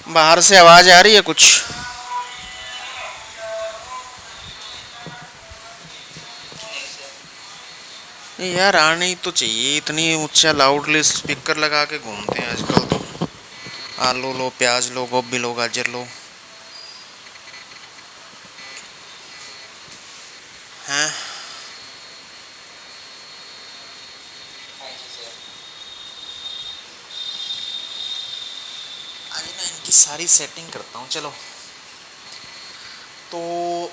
बाहर से आवाज आ रही है कुछ? नहीं सर। यार आनी तो चाहिए, इतनी ऊंचा लाउडली स्पीकर लगा के घूमते हैं आजकल तो। आलू लो, प्याज लो, गोभी लो, गाजर लो। हैं? हाँ जी सर। आज ना इनकी सारी सेटिंग करता हूँ, चलो। तो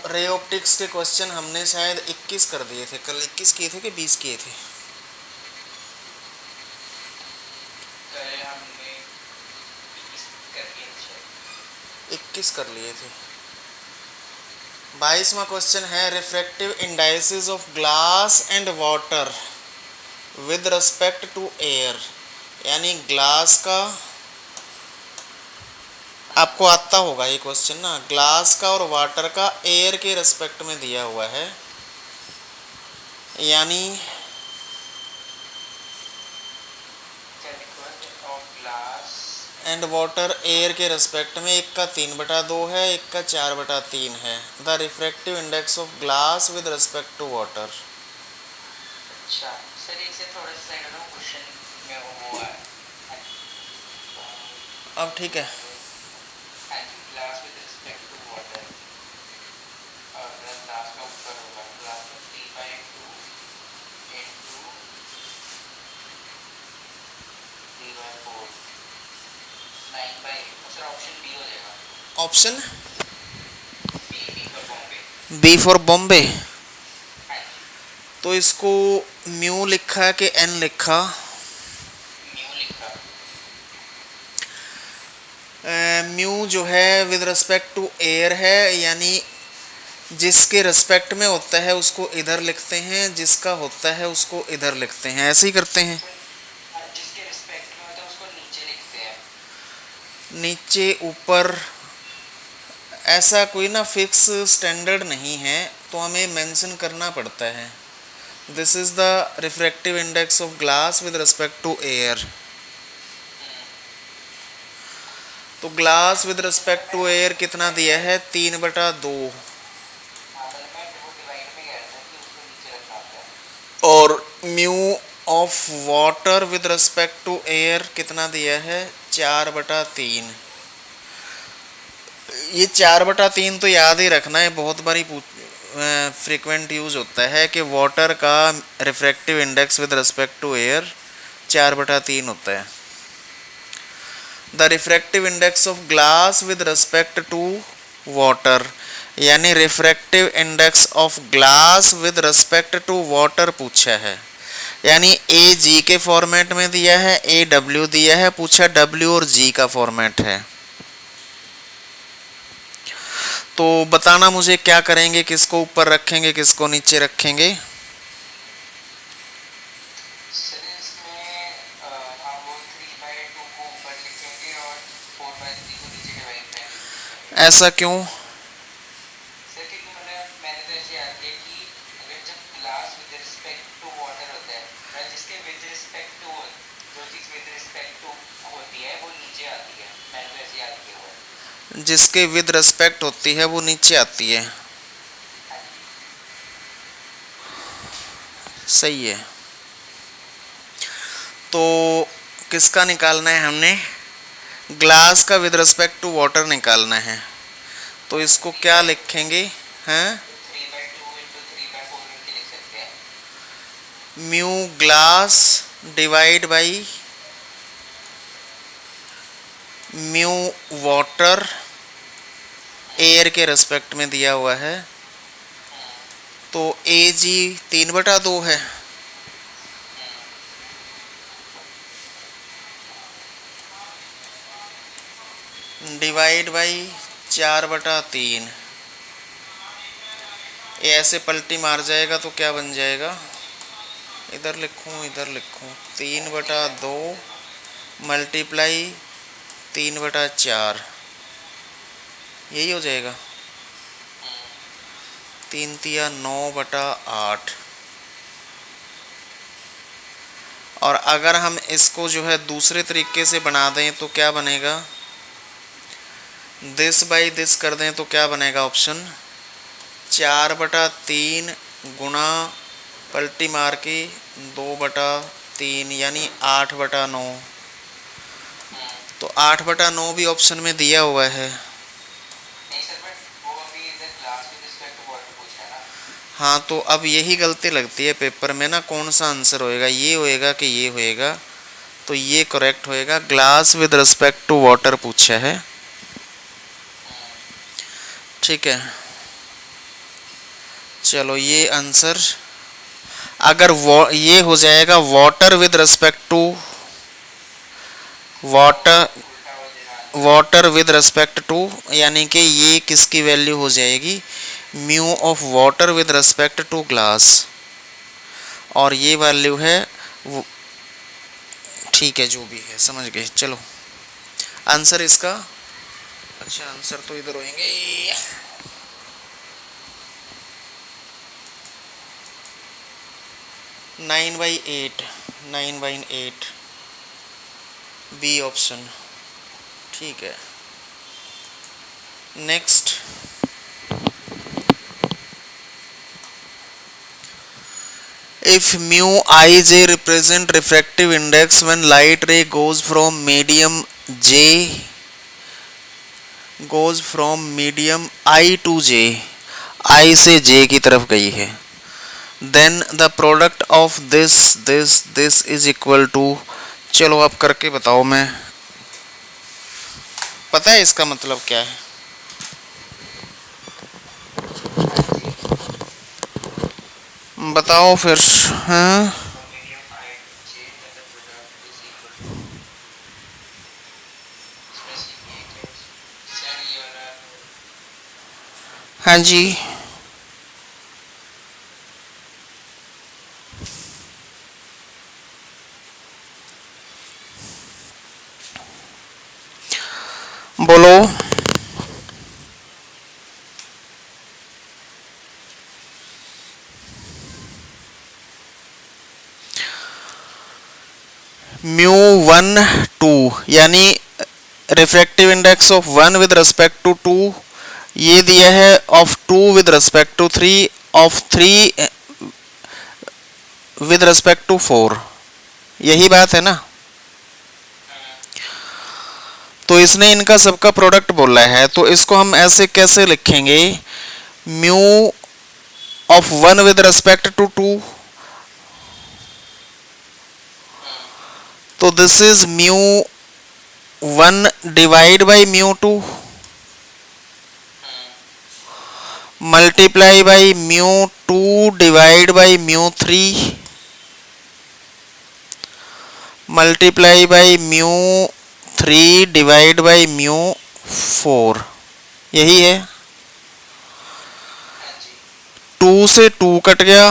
रे ऑप्टिक्स के क्वेश्चन हमने शायद 21 कर दिए थे कल। 21 किए थे कि 20 किए थे? कल हमने 21 कर दिए थे शायद। 21 कर लिए थे। 22वां क्वेश्चन है refractive indices of glass and water with respect to air. यानी ग्लास का, आपको आता होगा ये क्वेश्चन ना, ग्लास का और वाटर का एयर के रिस्पेक्ट में दिया हुआ है। यानी क्या लिखा है of glass? And water air के रिस्पेक्ट में, एक का 3/2 है, एक का 4/3 है। The refractive index of glass with respect to water. अच्छा सर, इसे थोड़ा सा साइड में क्वेश्चन में वो है। हाँ जी। अब ठीक है। हाँ जी, glass with respect to water. और ग्लास का ऊपर होगा, ग्लास का 3/2 इंटू 3/4 9/8। सर ऑप्शन बी हो जाएगा। Option B for Bombay. B for Bombay. हाँ जी। तो इसको म्यू लिखा है कि एन लिखा? म्यू लिखा। म्यू जो है विद रिस्पेक्ट टू एयर है, यानी जिसके रिस्पेक्ट में होता है उसको इधर लिखते हैं, जिसका होता है उसको इधर लिखते हैं, ऐसे ही करते हैं। उसको जिसके रिस्पेक्ट में होता है उसको नीचे लिखते हैं। नीचे ऊपर ऐसा कोई ना फिक्स स्टैंडर्ड नहीं है, तो हमें मेंशन करना पड़ता है। This is the refractive index of glass with respect to air. तो glass with respect to air कितना दिया है? 3/2। हाँ मतलब मैं वो डिवाइड में कह रहा था कि उसको नीचे रखना होता है। और mu of water with respect to air कितना दिया है? 4/3। ये 4/3 तो याद ही रखना है, बहुत बारी फ्रीक्वेंट यूज होता है कि वाटर का refractive index with respect to air 4/3 होता है। The refractive index of glass with respect to water, यानी refractive index of glass with respect to water पूछा है। यानी ए जी के फॉर्मेट में दिया है, ए डब्ल्यू दिया है, पूछा डब्ल्यू और जी का फॉर्मेट है। तो बताना मुझे क्या करेंगे, किसको ऊपर रखेंगे, किसको नीचे रखेंगे? सर इसमें हम वो 3/2 को ऊपर लिखेंगे और 4/3 को नीचे डिवाइड में लिखेंगे। ऐसा क्यों? सर क्योंकि मैंने तो ऐसे याद किया कि अगर जब glass with respect to water होता है, मतलब जिसके विद रिस्पेक्ट टू, जो चीज़ विद रिस्पेक्ट टू होती है वो नीचे आती है। मैंने तो ऐसे याद किया हुआ है। जिसके विद रिस्पेक्ट होती है वो नीचे आती है। हाँ जी। सही है। तो किसका निकालना है हमने? ग्लास का विद रिस्पेक्ट टू वाटर निकालना है। तो हाँ तो इसको क्या लिखेंगे? हैं? 3/2 इंटू 3/4 करके लिख सकते हैं। Mu glass divide by mu water, air के रिस्पेक्ट में दिया हुआ है। तो ए जी 3/2 है। Divide by 4/3। ये ऐसे पलटी मार जाएगा तो क्या बन जाएगा? इधर लिखूं, इधर लिखूं, 3/2 मल्टीप्लाई 3/4, यही हो जाएगा। 3 × 9/8। और अगर हम इसको जो है दूसरे तरीके से बना दें तो क्या बनेगा? दिस बाई दिस कर दें तो क्या बनेगा ऑप्शन 4/3 गुणा पलटी मार के 2/3 यानी 8/9। तो 8/9 भी ऑप्शन में दिया हुआ है। नहीं सर, बट वो अभी इधर glass with respect to water पूछा है ना। हाँ, तो अब यही गलती लगती है पेपर में ना, कौन सा आंसर होएगा, ये होएगा कि ये होएगा। तो ये करेक्ट होएगा, glass with respect to water पूछा है। ठीक है, चलो ये आंसर अगर ये हो जाएगा water with respect to water, उल्टा हो देना। वाटर विद रिस्पेक्ट टू, यानी कि ये किसकी वैल्यू हो जाएगी, mu of water with respect to glass, और ये वैल्यू है ठीक है, जो भी है समझ गए। चलो आंसर इसका, अच्छा आंसर तो इधर होंगे 9/8, 9/8 बी ऑप्शन। ठीक है, next. If mu ij represent refractive index when light ray goes from medium I to j, I से j की तरफ गई है, then the product of this is equal to, चलो आप करके बताओ, मैं पता है इसका मतलब क्या है, बताओ फिर। हाँ मीडियम आई जे का प्रोडक्ट इज इक्वल टू, इसमें से एक है सर ये वाला। हाँ जी, बोलो। म्यू 1 2 यानी refractive index of 1 with respect to 2, ये दिया है of 2 with respect to 3, of 3 with respect to 4, यही बात है ना। तो इसने इनका सबका प्रोडक्ट बोला है, तो इसको हम ऐसे कैसे लिखेंगे, mu of 1 with respect to 2, तो this is mu 1 divide by mu 2 multiply by mu 2 divide by mu 3 multiply by mu 3 divide by mu 4, यही है। 2 से 2 कट गया,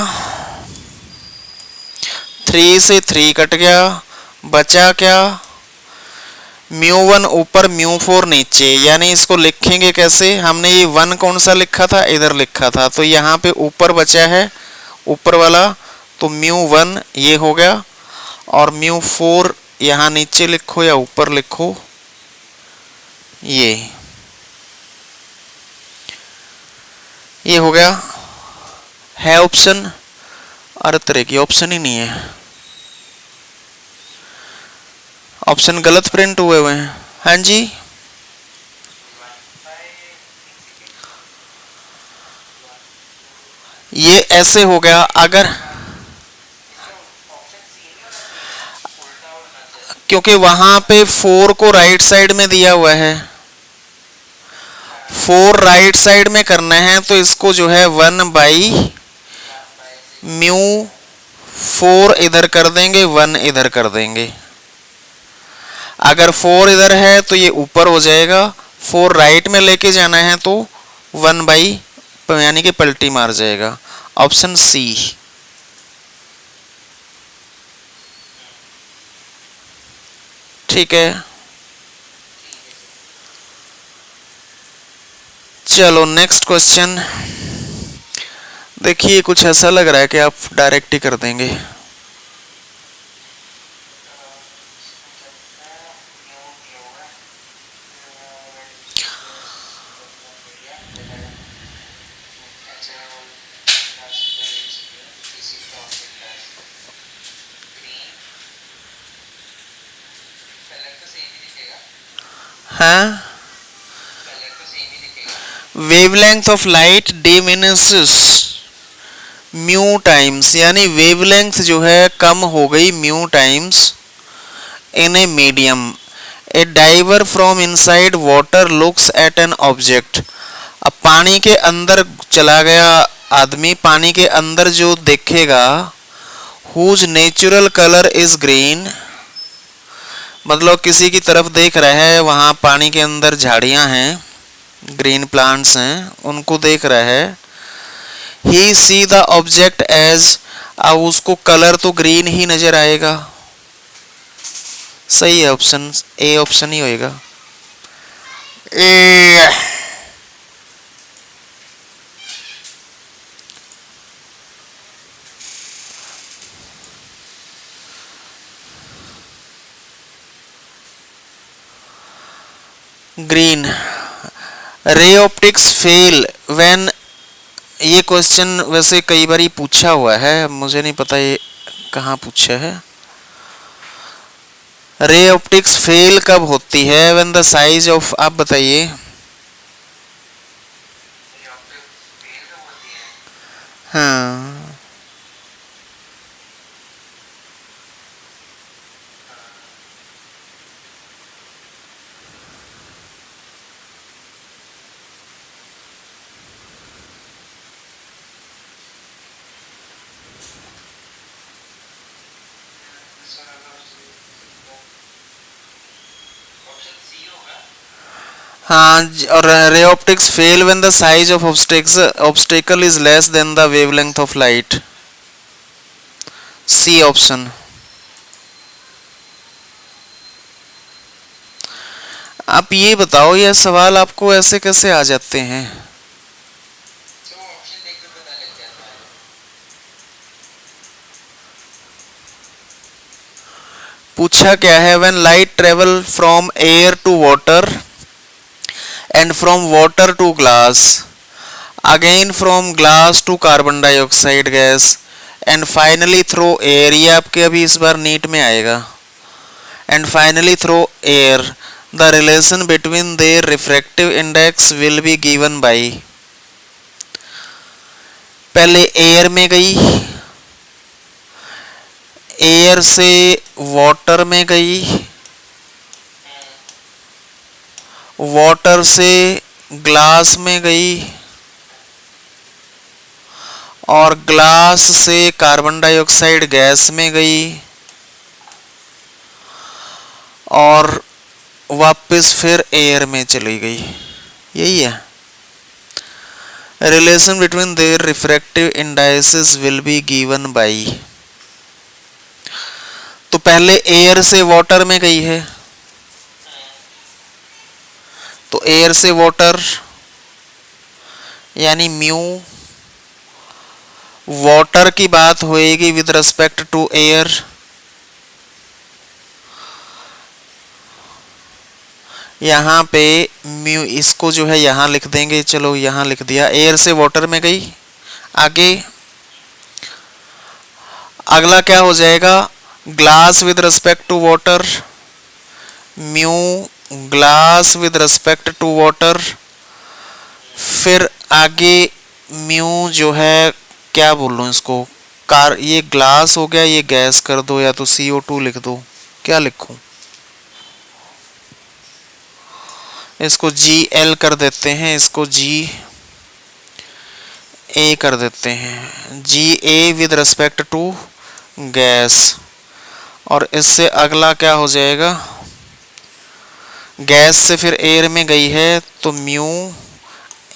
3 से 3 कट गया, बचा क्या, म्यू 1 ऊपर म्यू 4 नीचे, यानी इसको लिखेंगे कैसे, हमने ये 1 कौन सा लिखा था, इधर लिखा था, तो यहाँ पे ऊपर बचा है ऊपर वाला, तो म्यू 1 ये हो गया, और म्यू 4 यहाँ नीचे लिखो या ऊपर लिखो, ये हो गया, है ऑप्शन, अरे तरह की ऑप्शन ही नहीं है, ऑप्शन गलत प्रिंट हुए हुए हैं। हाँ जी, ये ऐसे हो गया, अगर क्योंकि वहां पे 4 को राइट साइड में दिया हुआ है, 4 राइट साइड में करना है, तो इसको जो है 1 बाई म्यू 4 इधर कर देंगे, 1 इधर कर देंगे, अगर 4 इधर है तो ये ऊपर हो जाएगा, 4 राइट में लेके जाना है तो 1 बाई यानी कि पलटी मार जाएगा, ऑप्शन सी। ठीक है, चलो नेक्स्ट क्वेश्चन। देखिए कुछ ऐसा लग रहा है कि आप डायरेक्ट ही कर देंगे। हाँ, कलर तो सेम ही दिखेगा। Wavelength of light diminishes mu times, यानी वेवलेंथ जो है कम हो गई mu times in a medium. A diver from inside water looks at an object. अब पानी के अंदर चला गया आदमी, पानी के अंदर जो देखेगा, whose natural colour is green, मतलब किसी की तरफ देख रहा है, वहाँ पानी के अंदर झाड़ियाँ हैं, ग्रीन प्लांट्स हैं, उनको देख रहा है। ही सी द ऑब्जेक्ट एज, अब उसको कलर तो ग्रीन ही नजर आएगा। सही है, ऑप्शन ए ऑप्शन ही होएगा। A green. Ray optics fail when, ये क्वेश्चन वैसे कई बार पूछा हुआ है, मुझे नहीं पता ये कहाँ पूछा है। रे ऑप्टिक्स फेल कब होती है? व्हेन द साइज ऑफ, आप बताइए। ये ऑप्टिक फेल कब होती है? हाँ, ऑप्शन सी होगा। हाँ, और ray optics fail when the size of obstacle is less than the wavelength of light. C option. आप ये बताओ, यह सवाल आपको ऐसे कैसे आ जाते हैं? तो ऑप्शन देख के पता लग जाता है। पूछा क्या है? When light travel from air to water and from water to glass, again from glass to carbon dioxide gas, and finally through air, ये आपके अभी इस बार नीट में आएगा, and finally through air, the relation between their refractive index will be given by. पहले air में गई, एयर से वाटर में गई, वाटर से ग्लास में गई, और ग्लास से कार्बन डाइऑक्साइड गैस में गई, और वापस फिर एयर में चली गई। यही है। Relation between their refractive indices will be given by. तो पहले एयर से वाटर में गई है, तो एयर से वाटर यानी म्यू, वाटर की बात होएगी विद रिस्पेक्ट टू एयर, यहाँ पे म्यू, इसको जो है यहाँ लिख देंगे, चलो यहाँ लिख दिया, एयर से वाटर में गई। आगे अगला क्या हो जाएगा? Glass with respect to water, mu glass with respect to water, फिर आगे म्यू जो है, क्या बोल लूँ इसको, कार, ये ग्लास हो गया, ये गैस कर दो, या तो CO2 लिख दो, क्या लिखूं? इसको GL कर देते हैं, इसको GA कर देते हैं, GA with respect to gas. और इससे अगला क्या हो जाएगा? गैस से फिर एयर में गई है, तो mu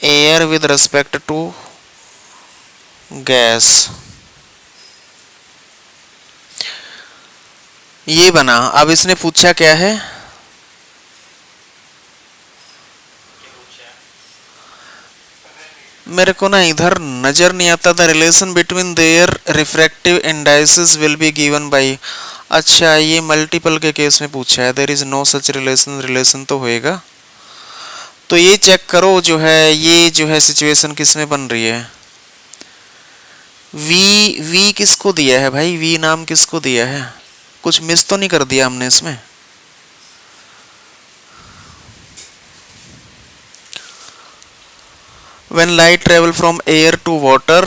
air with respect to gas. ये बना। अब इसने पूछा क्या है? मेरे को ना इधर नजर नहीं आता। The relation between their refractive indices will be given by. अच्छा, ये मल्टीपल के केस में पूछा है। There is no such relation, relation तो होएगा। तो ये चेक करो जो है, ये जो है सिचुएशन किस में बन रही है। वी किसको दिया है भाई? वी नाम किसको दिया है? कुछ मिस तो नहीं कर दिया हमने इसमें? When light travel from air to water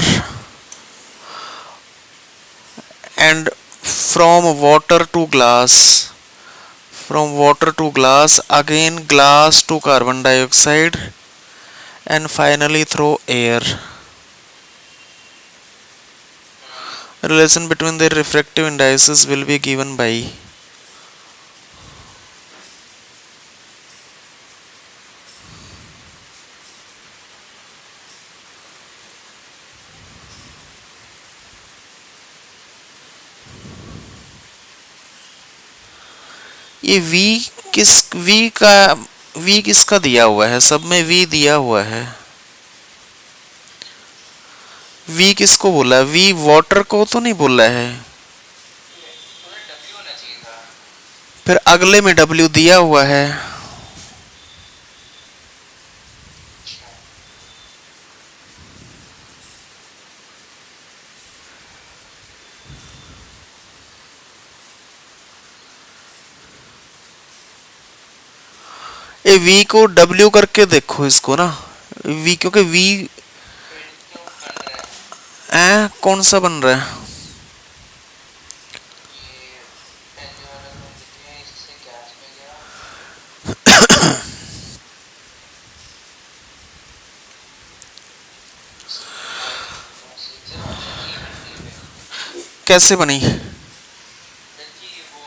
and from water to glass, again glass to carbon dioxide, and finally through air. Relation between their refractive indices will be given by ये v किसका दिया हुआ है? सब में v दिया हुआ है। v किसको बोला? v वाटर को तो नहीं बोला है। थोड़ा डब्ल्यू होना चाहिए था। फिर अगले में w दिया हुआ है। ये v को w करके देखो इसको ना, v क्योंकि v फिर क्यों बन रहा है? कौन सा बन रहा है? ये पहले वाला तो देखते हैं, इससे गैस में गया। सर ऑप्शन ए बन रही है। कैसे बनी? सर कि वो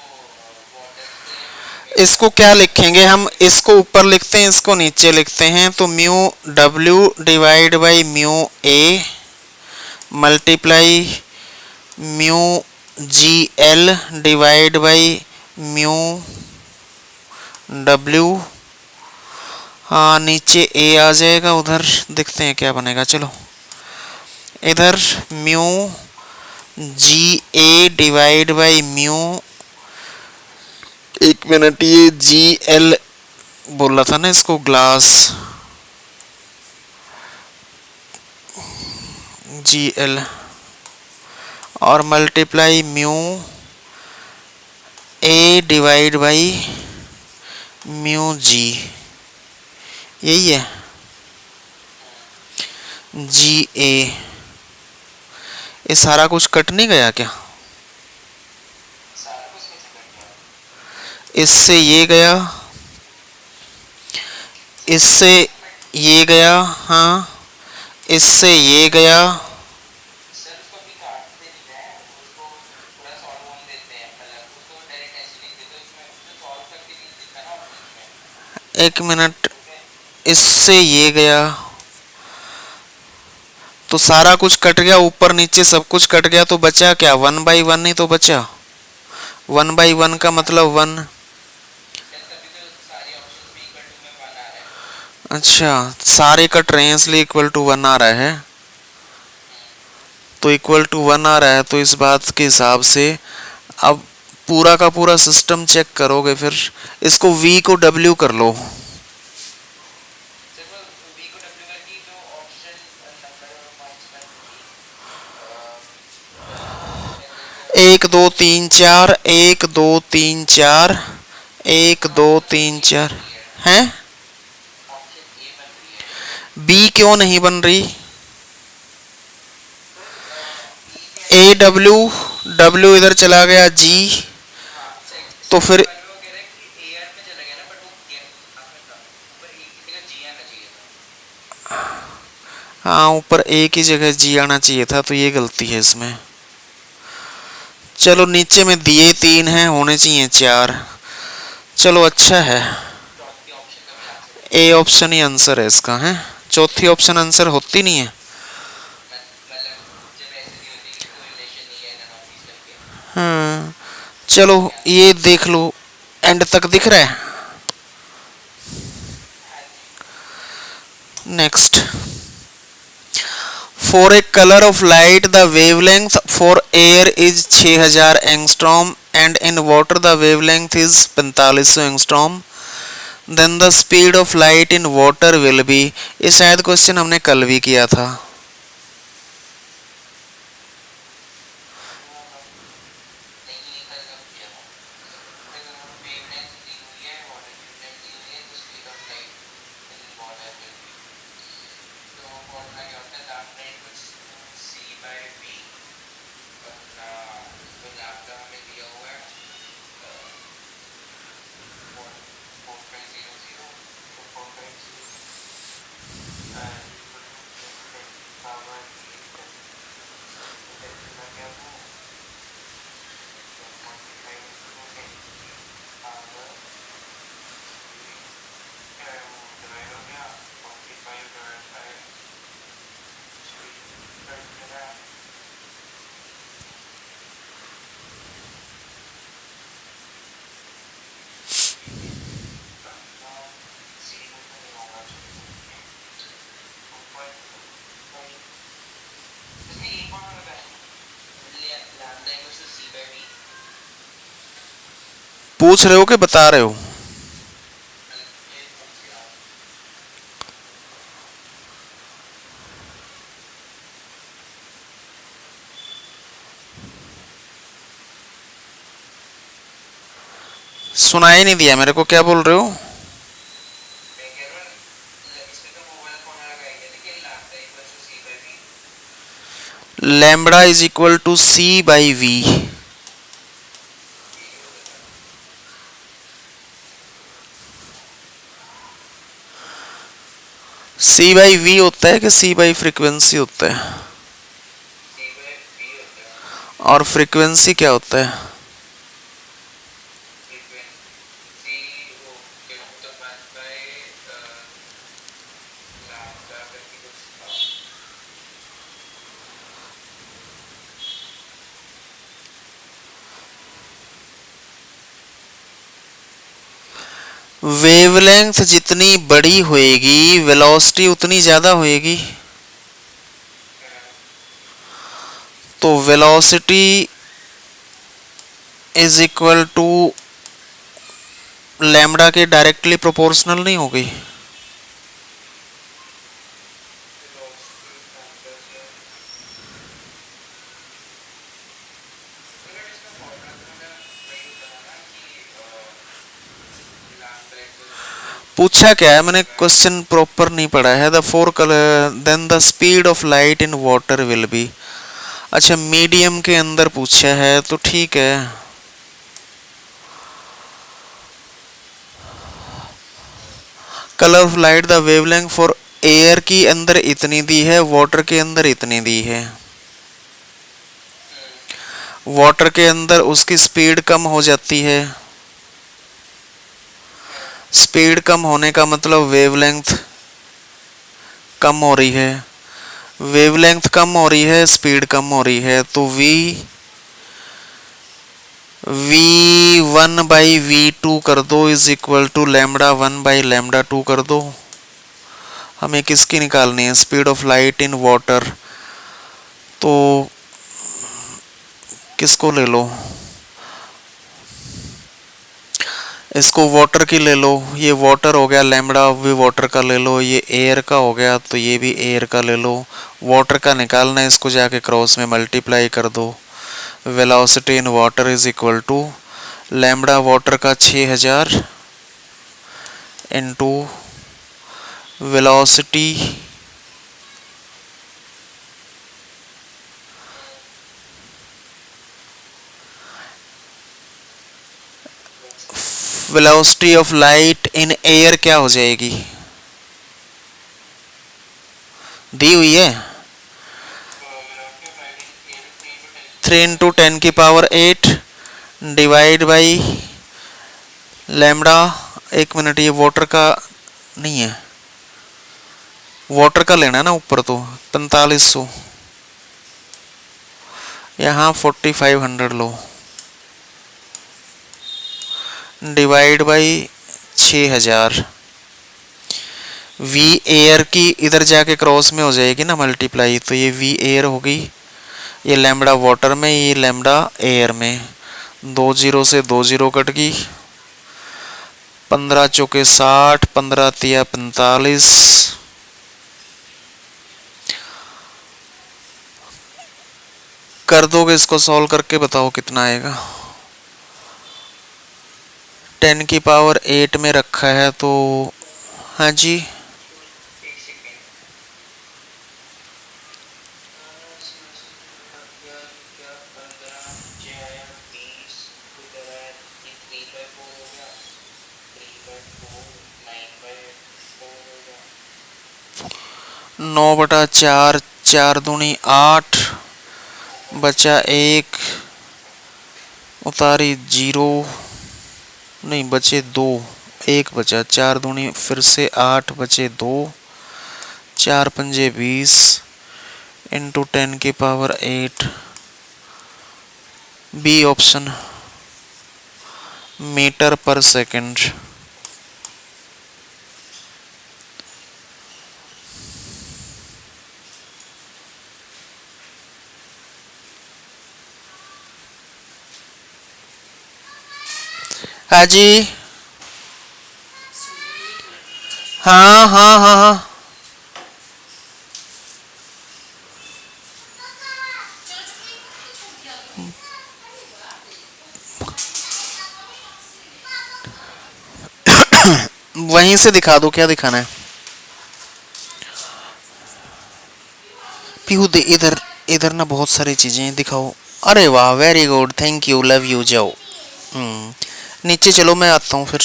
वाटर से इसको क्या लिखेंगे हम? इसको ऊपर लिखते हैं, इसको नीचे लिखते हैं। तो mu w divide by mu a multiply mu G L divide by mu w। हाँ, नीचे a आ जाएगा, उधर देखते हैं क्या बनेगा। चलो इधर mu g a divide by mu, एक मिनट, ये जी एल बोला था ना इसको, ग्लास जी एल, और multiply mu a divide by mu g, यही है जी ए। ये सारा कुछ कट नहीं गया क्या? सारा कुछ कैसे कट गया? इससे ये गया, इससे ये गया, हाँ, इससे ये गया। सर उसको अभी काटते नहीं है, उसको पूरा सॉल्व होने देते हैं। मतलब उसको डायरेक्ट ऐसे लिख देते हैं, उसमें जो सॉल्व करके नहीं लिखा ना ऑप्शन में। एक मिनट, ओके। इससे ये गया तो सारा कुछ कट गया, ऊपर नीचे सब कुछ कट गया, तो बचा क्या? 1/1 ही तो बचा। 1/1 का मतलब 1। सर तभी तो सारे ऑप्शंस में इक्वल टू में 1 आ रहा है। अच्छा, सारे कट रहे हैं इसलिए इक्वल टू 1 आ रहा है। तो इक्वल टू 1 आ रहा है, तो इस बात के हिसाब से अब पूरा का पूरा सिस्टम चेक करोगे, फिर इसको v को w कर लो। सर वो v को w करके जो ऑप्शन नंबर 5 में पहले तो 1 2 3 4, 1 2 3 4, 1 2 3 4 हैं। ऑप्शन ए बन रही है। b क्यों नहीं बन रही? बी के a w, w इधर चला गया g, हाँ तो सेकंड फिर वाले वो कह रहे हैं कि ए आर में चला गया ना, बट वो आपने कहा ऊपर ए की जगह जी आना चाहिए था। हाँ, ऊपर a की जगह g आना चाहिए था, तो ये गलती है इसमें। चलो नीचे में दिए 3 हैं, होने चाहिए 4। चलो अच्छा है, चौथी ऑप्शन का भी आंसर है। ए ऑप्शन ही आंसर है इसका है। चौथी ऑप्शन आंसर होती नहीं है। मतलब जब ऐसे नहीं होती कि कोई रिलेशन नहीं है ना ऑफिस करके। हाँ, चलो ये देख लो, एंड तक दिख रहा है। हाँ जी। Next, for a colour of light the wavelength for air is 6000 angstrom and in water the wavelength is 4500 angstrom, then the speed of light in water will be. ये शायद क्वेश्चन हमने कल भी किया था। नहीं कल कब किया था? कल वेवलेंथ दी हुई है, वाटर की वेवलेंथ दी हुई है, तो speed of light in water will B. तो पूछ रहे हो कि बता रहे हो? सुनाई नहीं दिया मेरे को, क्या बोल रहे हो? Lambda is equal to c by v. C by v होता है कि सी बाई फ्रीक्वेंसी होता है? और फ्रीक्वेंसी क्या होता है? वेवलेंथ जितनी बड़ी होएगी वेलोसिटी उतनी ज़्यादा होएगी। तो velocity is equal to lambda के डायरेक्टली प्रोपोर्शनल नहीं होगी? पूछा क्या है मैंने, क्वेश्चन प्रॉपर नहीं पढ़ा है। The four colour then the speed of light in water will be. अच्छा, मीडियम के अंदर पूछा है तो ठीक है। Colour of light the wavelength for air की अंदर इतनी दी है, वाटर के अंदर इतनी दी है। वाटर के अंदर उसकी स्पीड कम हो जाती है। स्पीड कम होने का मतलब वेवलेंथ कम हो रही है। वेवलेंथ कम हो रही है, स्पीड कम हो रही है, तो v one by v two कर दो is equal to lambda one by lambda two कर दो। हमें किसकी निकालनी है? Speed of light in water. तो किसको ले लो? इसको वाटर की ले लो। ये वाटर हो गया, लैम्बडा भी वाटर का ले लो। ये एयर का हो गया तो ये भी एयर का ले लो। वाटर का निकालना है, इसको जाके क्रॉस में मल्टीप्लाई कर दो। Velocity in water is equal to lambda water का 6000 into velocity velocity of light in air क्या हो जाएगी? दी हुई है 3 × 10⁸ डिवाइड बाई लैम्बडा। एक मिनट, ये वाटर का नहीं है, वाटर का लेना है ना ऊपर, तो 4500, यहाँ 4500 लो, डिवाइड बाई 6000। वी एयर की इधर जाके क्रॉस में हो जाएगी ना मल्टीप्लाई, तो ये वी एयर होगी, ये लैम्बडा वाटर में, ये लैम्बडा एयर में। 2 जीरो से 2 जीरो कट गई। 15 चौके 60, 15 तिया 45। कर दोगे इसको सॉल्व करके, बताओ कितना आएगा? 10⁸ में रखा है तो हाँ जी, 9/4, 4 दूनी 8, बचा 1, उतारी 0, नहीं बचे 2, 1 बचा, 4 दूनी फिर से 8, बचे 2, 4 पंजे 20 इंटू 10 की पावर 8, बी ऑप्शन, मीटर पर सेकंड। हाँ जी, हाँ हाँ हाँ हाँ, वहीं से दिखा दो, क्या दिखाना है। पीहू दे इधर, इधर ना बहुत सारी चीजें दिखाओ। अरे वाह, very good, thank you, love you, जाओ। नीचे चलो, मैं आता हूँ फिर।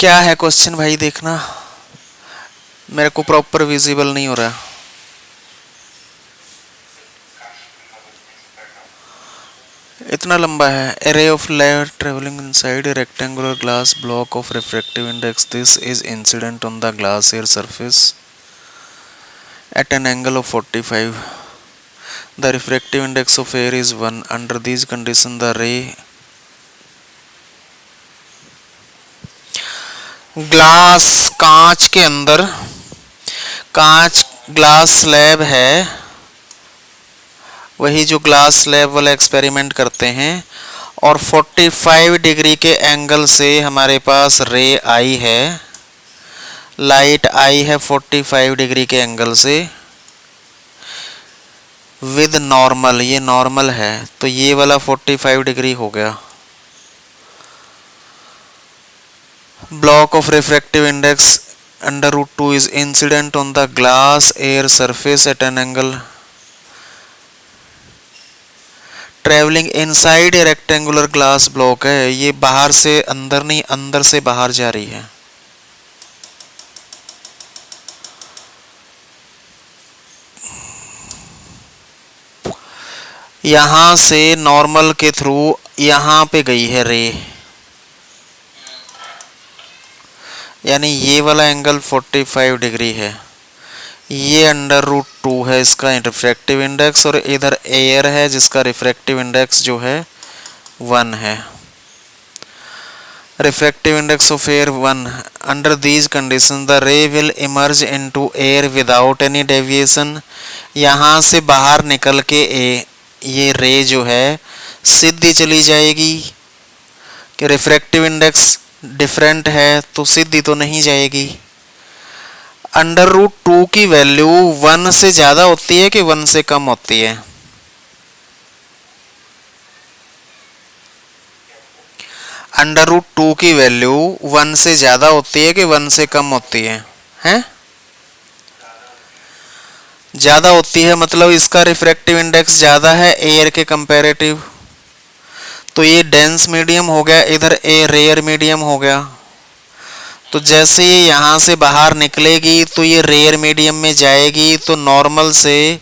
क्या है क्वेश्चन भाई, देखना मेरे को प्रॉपर विजिबल नहीं हो रहा। इतना लंबा है। Array of light travelling inside a rectangular glass block of refractive index, this is incident on the glass air surface at an angle of 45. The refractive index of air is 1. Under these conditions the ray, glass, कांच के अंदर, कांच glass slab है, वही जो glass slab वाला experiment करते हैं, और 45 डिग्री के एंगल से हमारे पास रे आई है, लाइट आई है 45 डिग्री के एंगल से विद नॉर्मल, ये नॉर्मल है तो ये वाला 45 डिग्री हो गया। Block of refractive index √2 is incident on the glass air surface at an angle traveling inside a rectangular glass block है, ये बाहर से अंदर नहीं, अंदर से बाहर जा रही है। यहां से नॉर्मल के थ्रू यहां पे गई है रे, यानी ये वाला एंगल 45 डिग्री है, ये √2 है इसका रिफ्रैक्टिव इंडेक्स, और इधर एयर है जिसका रिफ्रैक्टिव इंडेक्स जो है 1 है। Refractive index of air 1। Under these condition the रे will emerge into air without any deviation, यहाँ से बाहर निकल के ये रे जो है सीधी चली जाएगी, कि रिफ्रैक्टिव इंडेक्स डिफरेंट है तो सीधी तो नहीं जाएगी। √2 की वैल्यू 1 से ज़्यादा होती है कि 1 से कम होती है? √2 की वैल्यू 1 से ज़्यादा होती है कि 1 से कम होती है? हैं? ज़्यादा होती है, मतलब इसका रिफ्रैक्टिव इंडेक्स ज़्यादा है एयर के कंपैरेटिव, तो ये डेंस मीडियम हो गया, इधर ए रेयर मीडियम हो गया। तो जैसे ये यहाँ से बाहर निकलेगी तो ये रेयर मीडियम में जाएगी, तो नॉर्मल से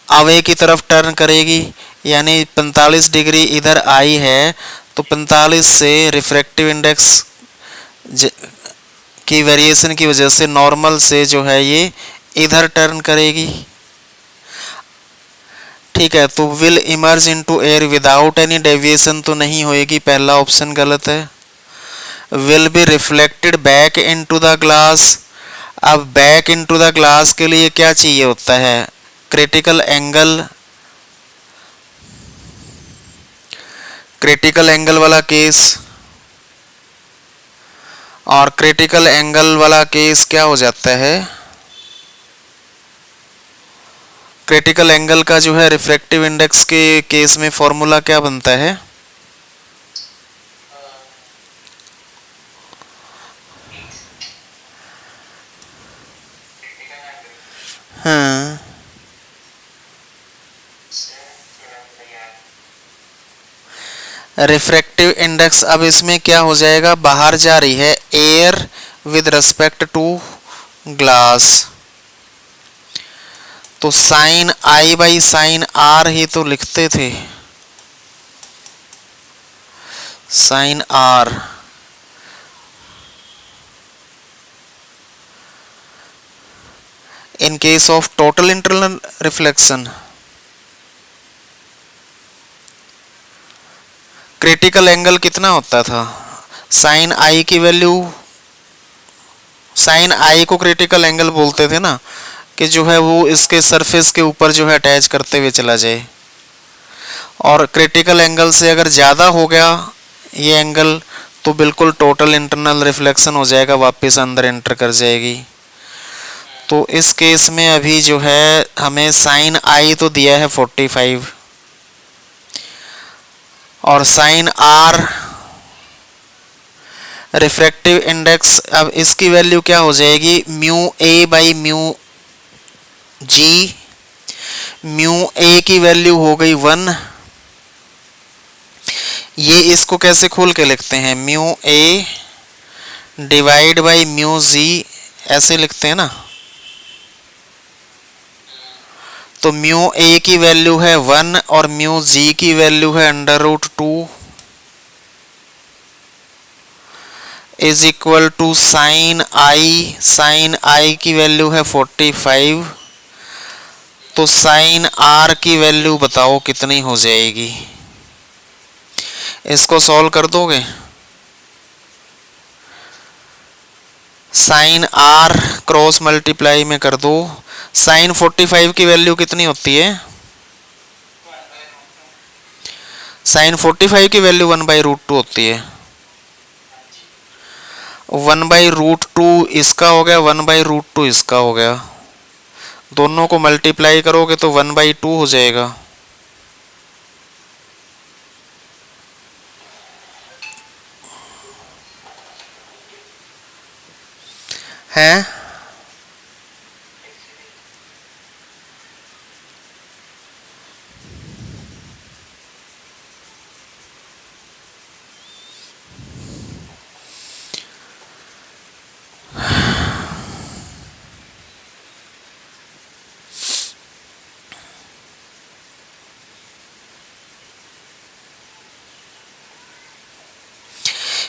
अवे की तरफ टर्न करेगी, यानी 45 डिग्री इधर आई है तो 45 से रिफ्रैक्टिव इंडेक्स की वेरिएशन की वजह से नॉर्मल से जो है ये इधर टर्न करेगी। ठीक है, तो will emerge into air without any deviation तो नहीं होएगी, पहला ऑप्शन गलत है। Will be reflected back into the glass, अब बैक इनटू द ग्लास के लिए क्या चाहिए होता है? क्रिटिकल एंगल, क्रिटिकल एंगल वाला केस, और क्रिटिकल एंगल वाला केस क्या हो जाता है? क्रिटिकल एंगल का जो है रिफ्रैक्टिव इंडेक्स के केस में फॉर्मूला क्या बनता है? हाँ, रिफ्रैक्टिव इंडेक्स, अब इसमें क्या हो जाएगा, बाहर जा रही है air with respect to glass, तो sine I by sine r ही तो लिखते थे, sine r. In case of total internal reflection, critical angle कितना होता था? साइन आई की वैल्यू, साइन आई को क्रिटिकल एंगल बोलते थे ना, कि जो है वो इसके सरफेस के ऊपर जो है अटैच करते हुए चला जाए, और क्रिटिकल एंगल से अगर ज़्यादा हो गया ये एंगल तो बिल्कुल टोटल इंटरनल रिफ्लेक्शन हो जाएगा, वापस अंदर एंटर कर जाएगी। तो इस केस में अभी जो है हमें साइन आई तो दिया है 45, और साइन आर रिफ्रैक्टिव इंडेक्स, अब इसकी वैल्यू क्या हो जाएगी? Mu a by mu g. Mu a की वैल्यू हो गई 1, ये इसको कैसे खोल के लिखते हैं? Mu a divide by mu g, ऐसे लिखते हैं ना। तो म्यू ए की वैल्यू है 1 और म्यू जी की वैल्यू है √2 is equal to sine i, sine i की वैल्यू है 45, तो साइन आर की वैल्यू बताओ कितनी हो जाएगी? इसको सॉल्व कर दोगे? साइन आर क्रॉस मल्टीप्लाई में कर दो। साइन 45 की वैल्यू कितनी होती है? साइन 45 की वैल्यू 1/√2 होती है। 1/√2 इसका हो गया, 1/√2 इसका हो गया, दोनों को मल्टीप्लाई करोगे तो 1/2 हो जाएगा। है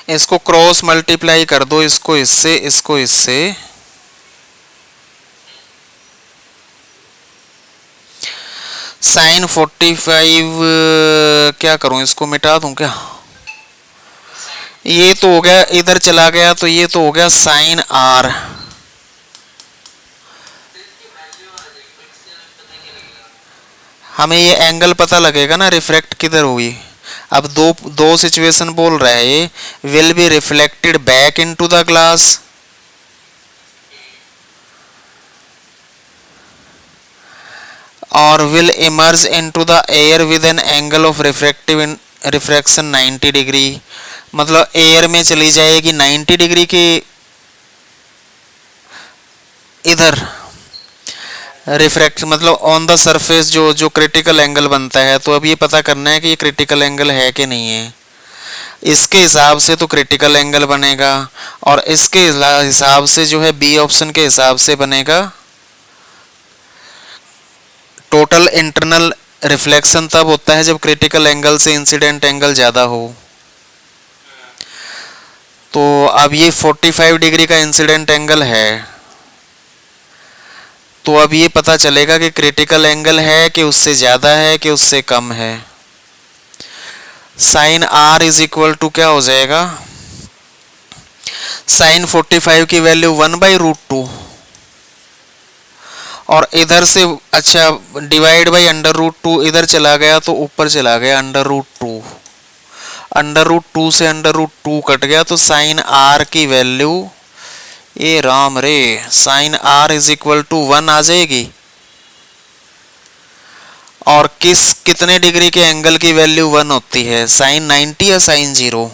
इसको क्रॉस मल्टीप्लाई कर दो, इसको इससे, इसको इससे, साइन 45 क्या करूं, इसको मिटा दूं क्या? ये तो हो गया, इधर चला गया तो ये तो हो गया साइन आर। हमें ये एंगल पता लगेगा ना रिफ्लेक्ट किधर हुई। अब दो दो सिचुएशन बोल रहा है ये, will be reflected back into the glass और will emerge into the air with an angle of refraction 90 degree. मतलब एयर में चली जाएगी 90 डिग्री के इधर रिफ्रैक्ट, मतलब ऑन द सरफेस जो जो क्रिटिकल एंगल बनता है। तो अब ये पता करना है कि ये क्रिटिकल एंगल है कि नहीं है। इसके हिसाब से तो क्रिटिकल एंगल बनेगा और इसके हिसाब से जो है बी ऑप्शन के हिसाब से बनेगा टोटल इंटरनल रिफ्लेक्शन। तब होता है जब क्रिटिकल एंगल से इंसिडेंट एंगल ज़्यादा हो। तो अब ये 45 डिग्री का इंसिडेंट एंगल है, तो अब ये पता चलेगा कि क्रिटिकल एंगल है कि उससे ज़्यादा है कि उससे कम है। Sine r is equal to क्या हो जाएगा? साइन 45 की वैल्यू 1/√2 और इधर से अच्छा डिवाइड बाई √2, इधर चला गया तो ऊपर चला गया √2, √2 से √2 कट गया तो साइन आर की वैल्यू, ये राम ray, sine r is equal to 1 आ जाएगी। और कितने डिग्री के एंगल की वैल्यू 1 होती है? साइन 90 या साइन 0?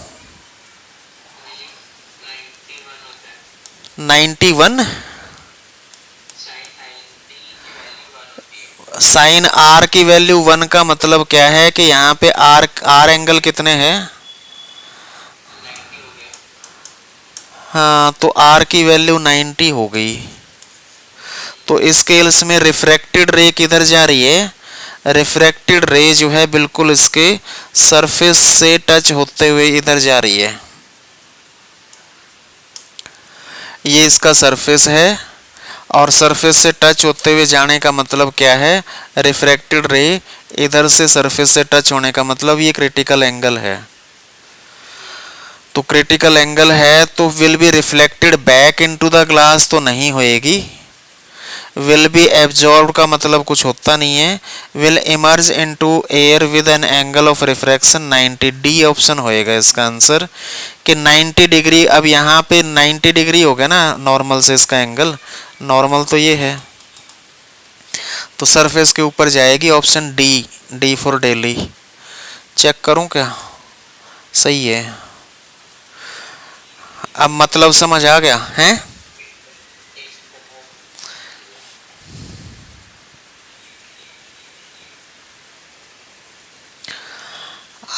91। साइन आर की वैल्यू 1 का मतलब क्या है कि यहाँ पे आर एंगल कितने हैं? हाँ, तो आर की वैल्यू 90 हो गई। तो इस केस में रिफ्रैक्टेड रे किधर जा रही है, रिफ्रैक्टेड रे जो है बिल्कुल इसके सरफेस से टच होते हुए इधर जा रही है। ये इसका सरफेस है और सरफेस से टच होते हुए जाने का मतलब क्या है, रिफ्रैक्टेड रे इधर से सरफेस से टच होने का मतलब ये क्रिटिकल एंगल है। तो क्रिटिकल एंगल है तो will be reflected back into the glass तो नहीं होएगी, विल बी एब्जॉर्ब का मतलब कुछ होता नहीं है, will emerge into air with an angle of refraction 90, D option होएगा इसका आंसर कि 90 डिग्री। अब यहाँ पे 90 डिग्री हो गया ना नॉर्मल से इसका एंगल, नॉर्मल तो ये है तो सरफेस के ऊपर जाएगी, option D, D for daily. Check करूं क्या, सही है। अब मतलब समझ आ गया है।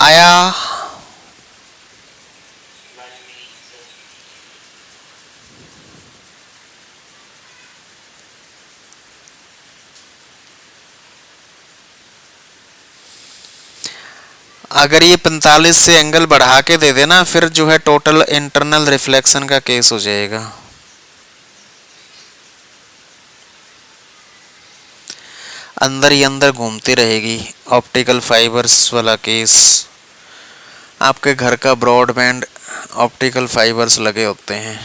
आया अगर ये 45 से एंगल बढ़ा के दे देना फिर जो है टोटल इंटरनल रिफ्लेक्शन का केस हो जाएगा। अंदर ही अंदर घूमती रहेगी ऑप्टिकल फाइबर्स वाला केस। आपके घर का ब्रॉडबैंड ऑप्टिकल फाइबर्स लगे होते हैं।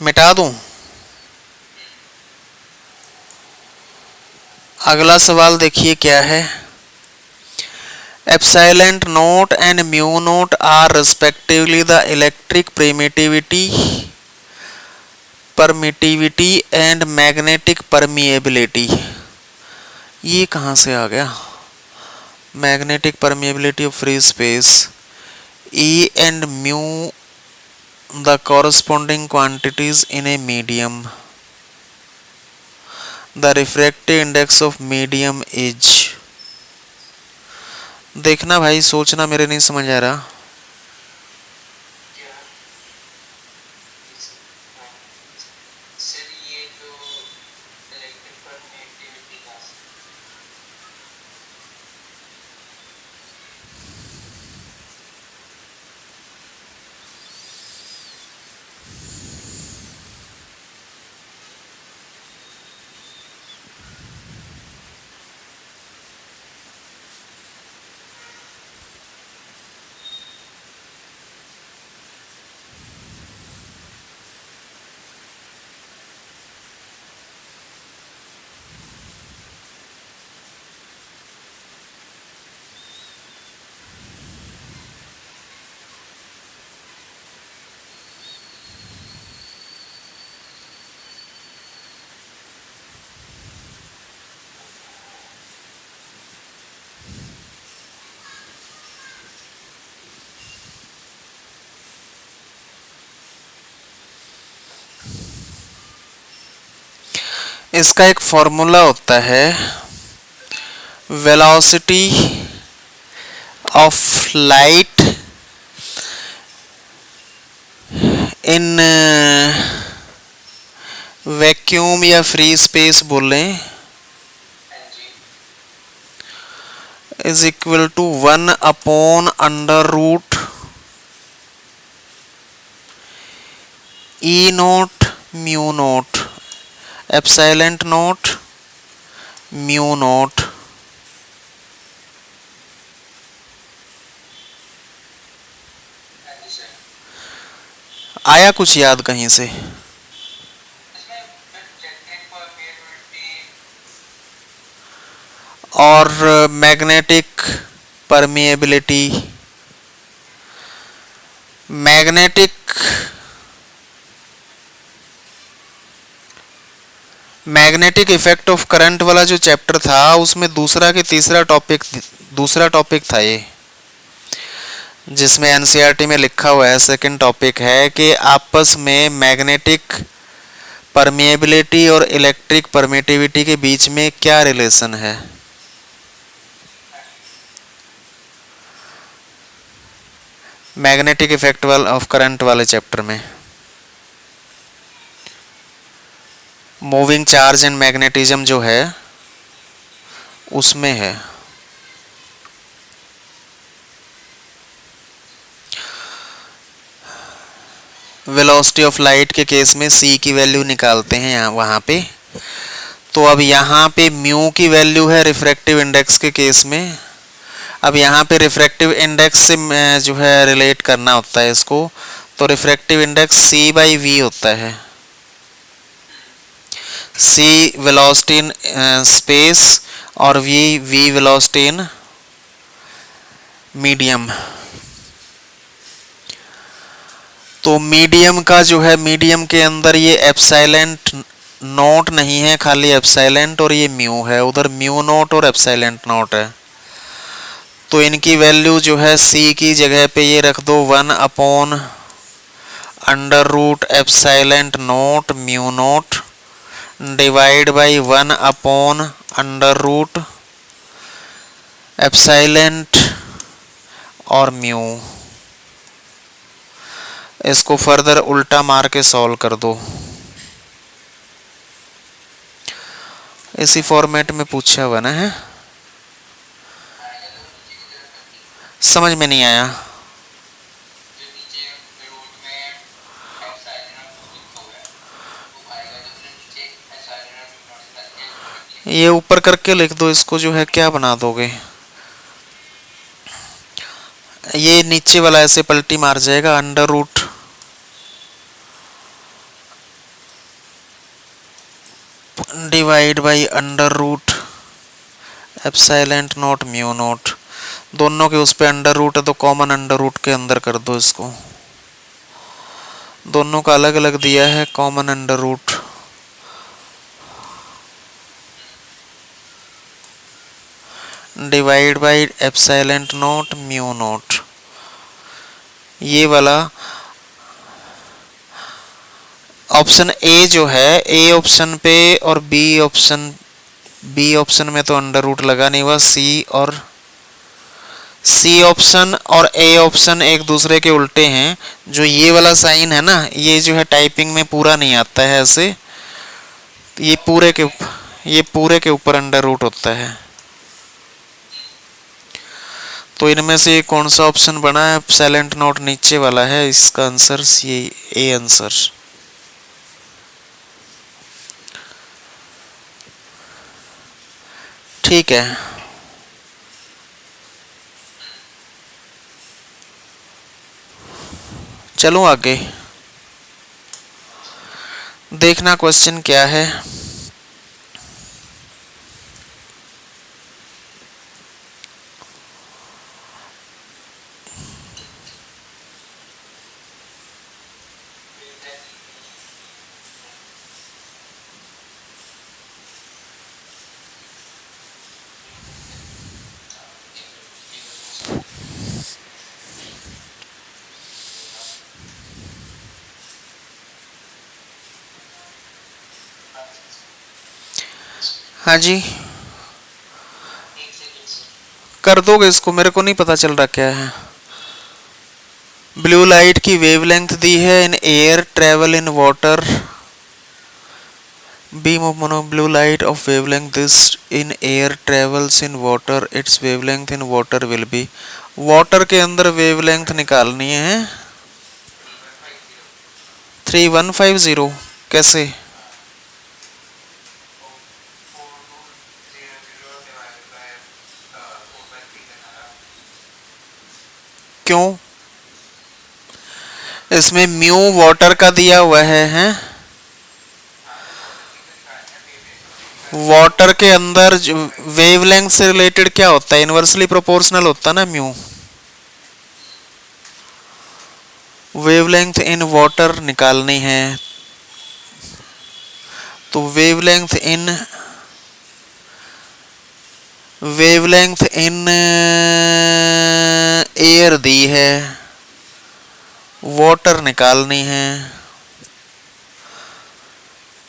मिटा दूं? अगला सवाल देखिए क्या है। Epsilon naught and mu naught are respectively the electric permittivity and magnetic permeability. ये कहाँ से आ गया, magnetic permeability of free space. E and mu the corresponding quantities in a medium. The refractive index of medium is, देखना भाई सोचना, मेरे नहीं समझ आ रहा। इसका एक फॉर्मूला होता है, velocity of light in vacuum या फ्री स्पेस बोलें, is equal to 1/√, E naught mu naught, epsilon naught mu naught. आया कुछ याद कहीं से? और magnetic permeability, magnetic effect of current वाला जो चैप्टर था उसमें दूसरा टॉपिक था ये, जिसमें एनसीईआरटी में लिखा हुआ है सेकंड टॉपिक है कि आपस में मैग्नेटिक परमेबिलिटी और इलेक्ट्रिक परमिटिविटी के बीच में क्या रिलेशन है? मैग्नेटिक इफेक्ट वाले ऑफ करंट वाले चैप्टर में मूविंग चार्ज एंड मैग्नेटिज्म जो है उसमें है। वेलोसिटी ऑफ लाइट के केस में c की वैल्यू निकालते हैं यहाँ वहाँ पे। तो अब यहाँ पे म्यू की वैल्यू है रिफ्रैक्टिव इंडेक्स के केस में। अब यहाँ पे रिफ्रैक्टिव इंडेक्स से जो है रिलेट करना होता है इसको, तो रिफ्रैक्टिव इंडेक्स c/v होता है। c वेलोसिटी इन स्पेस और v वेलोसिटी इन मीडियम। तो मीडियम का जो है, मीडियम के अंदर ये एप्सिलेंट नोट नहीं है, खाली एप्सिलेंट और ये म्यू है, उधर म्यू नोट और एप्सिलेंट नोट है। तो इनकी वैल्यू जो है c की जगह पे ये रख दो 1/√एप्सिलेंट nought mu nought divide by 1/√एप्सिलेंट और म्यू। इसको फर्दर उल्टा मार के सॉल्व कर दो। इसी फॉर्मेट में पूछा हुआ ना है, समझ में नहीं आया? ये ऊपर करके लिख दो इसको, जो है क्या बना दोगे, ये नीचे वाला ऐसे पलटी मार जाएगा, √ divide by √ epsilon nought mu nought. दोनों के उस पे √ है तो कॉमन √ के अंदर कर दो इसको। दोनों का अलग अलग दिया है, common √ divide by epsilon nought mu nought. ये वाला ऑप्शन ए जो है, ए ऑप्शन पे और बी ऑप्शन में तो √ लगा नहीं हुआ। सी ऑप्शन और ए ऑप्शन एक दूसरे के उल्टे हैं। जो ये वाला साइन है ना, ये जो है टाइपिंग में पूरा नहीं आता है ऐसे, ये पूरे के ऊपर √ होता है। तो इनमें से कौन सा ऑप्शन बना है? एप्सिलेंट नोट नीचे वाला है, इसका आंसर ये ए आंसर। ठीक है, चलो आगे देखना क्वेश्चन क्या है। हाँ जी, कर दोगे इसको? मेरे को नहीं पता चल रहा क्या है। ब्लू लाइट की वेवलेंथ दी है in air, travel in water, beam of mono blue light of wavelength this in air travels in water, its wavelength in water will be। Water के अंदर वेवलेंथ निकालनी है 3150। कैसे? क्यों? इसमें म्यू वाटर का दिया हुआ है, हैं? वाटर के अंदर वेवलेंथ से रिलेटेड क्या होता है? इनवर्सली प्रोपोर्शनल होता है ना म्यू। वेवलेंथ इन वाटर निकालनी है, तो वेवलेंथ इन एयर दी है, वाटर निकालनी है,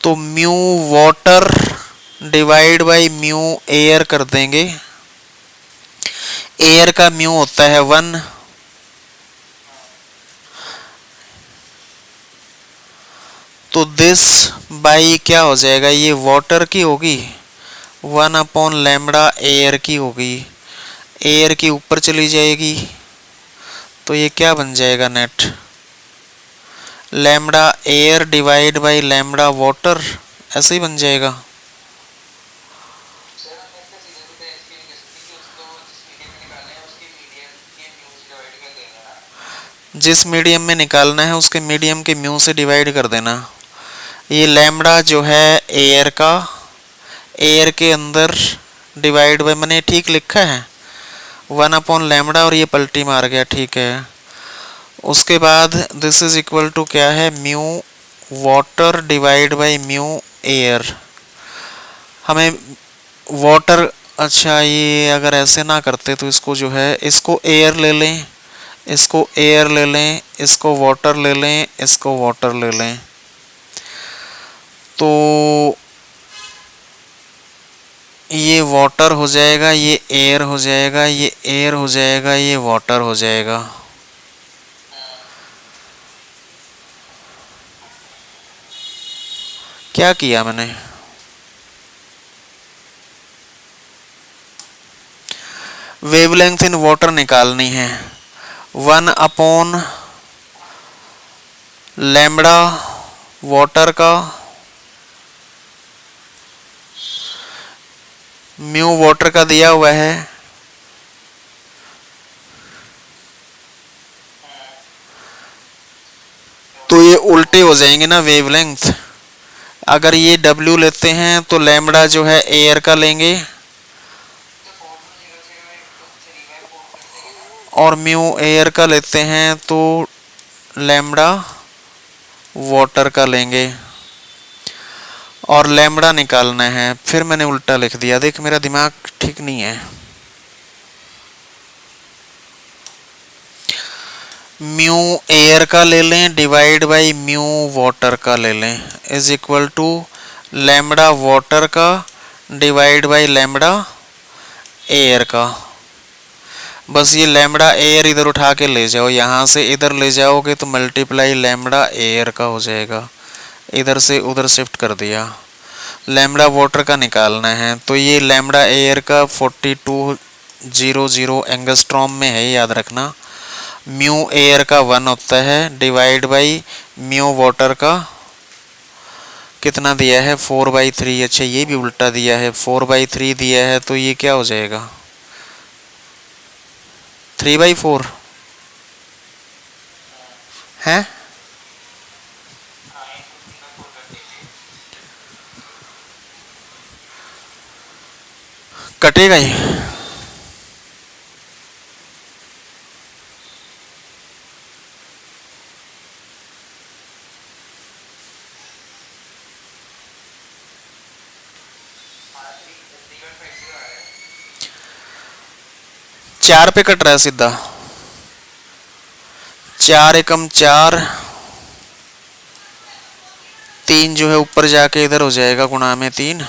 तो mu water divide by mu air कर देंगे। एयर का म्यू होता है 1, तो दिस बाई क्या हो जाएगा, ये वाटर की होगी 1/λ एयर की होगी, एयर की ऊपर चली जाएगी, तो ये क्या बन जाएगा net, lambda air divide by lambda water, ऐसे ही बन जाएगा। सर हम इसका सीधे सीधे ऐसे नहीं कर सकते कि उसको जिस मीडियम में निकालना है उसके मीडियम के म्यू से डिवाइड कर देंगे ना। जिस मीडियम में निकालना है उसके मीडियम के म्यू से डिवाइड कर देना। ये लैम्बडा जो है एयर का, एयर के अंदर डिवाइड बाय, मैंने ठीक लिखा है 1/λ और ये पलटी मार गया, ठीक है। उसके बाद दिस इज इक्वल टू क्या है, mu water divide by mu air. हमें वाटर, अच्छा ये अगर ऐसे ना करते तो इसको जो है, इसको एयर ले लें, इसको एयर ले लें, इसको वाटर ले लें, इसको वाटर ले लें, तो ये वाटर हो जाएगा, ये एयर हो जाएगा, ये एयर हो जाएगा, ये वाटर हो जाएगा। क्या किया मैंने, वेवलेंथ इन वाटर निकालनी है 1/λ वाटर का, म्यू वाटर का दिया हुआ है, तो ये उल्टे हो जाएंगे ना वेवलेंथ। अगर ये W लेते हैं तो लैम्बडा जो है एयर का लेंगे तो 4 2 0 0 1 2 3/4 कर देंगे ना। और म्यू एयर का लेते हैं तो लैम्बडा वाटर का लेंगे और लैम्बडा निकालना है। फिर मैंने उल्टा लिख दिया, देख मेरा दिमाग ठीक नहीं है। म्यू एयर का ले लें डिवाइड बाई म्यू वाटर का ले लें is equal to lambda water का डिवाइड बाई लैम्बडा एयर का। बस ये लैम्बडा एयर इधर उठा के ले जाओ, यहाँ से इधर ले जाओगे तो मल्टीप्लाई लैम्बडा एयर का हो जाएगा, इधर से उधर शिफ्ट कर दिया। लैम्बडा वाटर का निकालना है, तो ये लैम्बडा एयर का 4200 एंगस्ट्रॉम में है, याद रखना। म्यू एयर का 1 होता है डिवाइड बाई म्यू वाटर का कितना दिया है 4/3। अच्छा ये भी उल्टा दिया है, 4/3 दिया है, तो ये क्या हो जाएगा 3/4 है, हाँ 1 2 3/4 कर दीजिए। कटेगा ही। हाँ 3 3/5 आ रहा है। 4 पे कट रहा है सीधा, 4 एकम 4, 3 जो है ऊपर जाके इधर हो जाएगा गुणा में 3,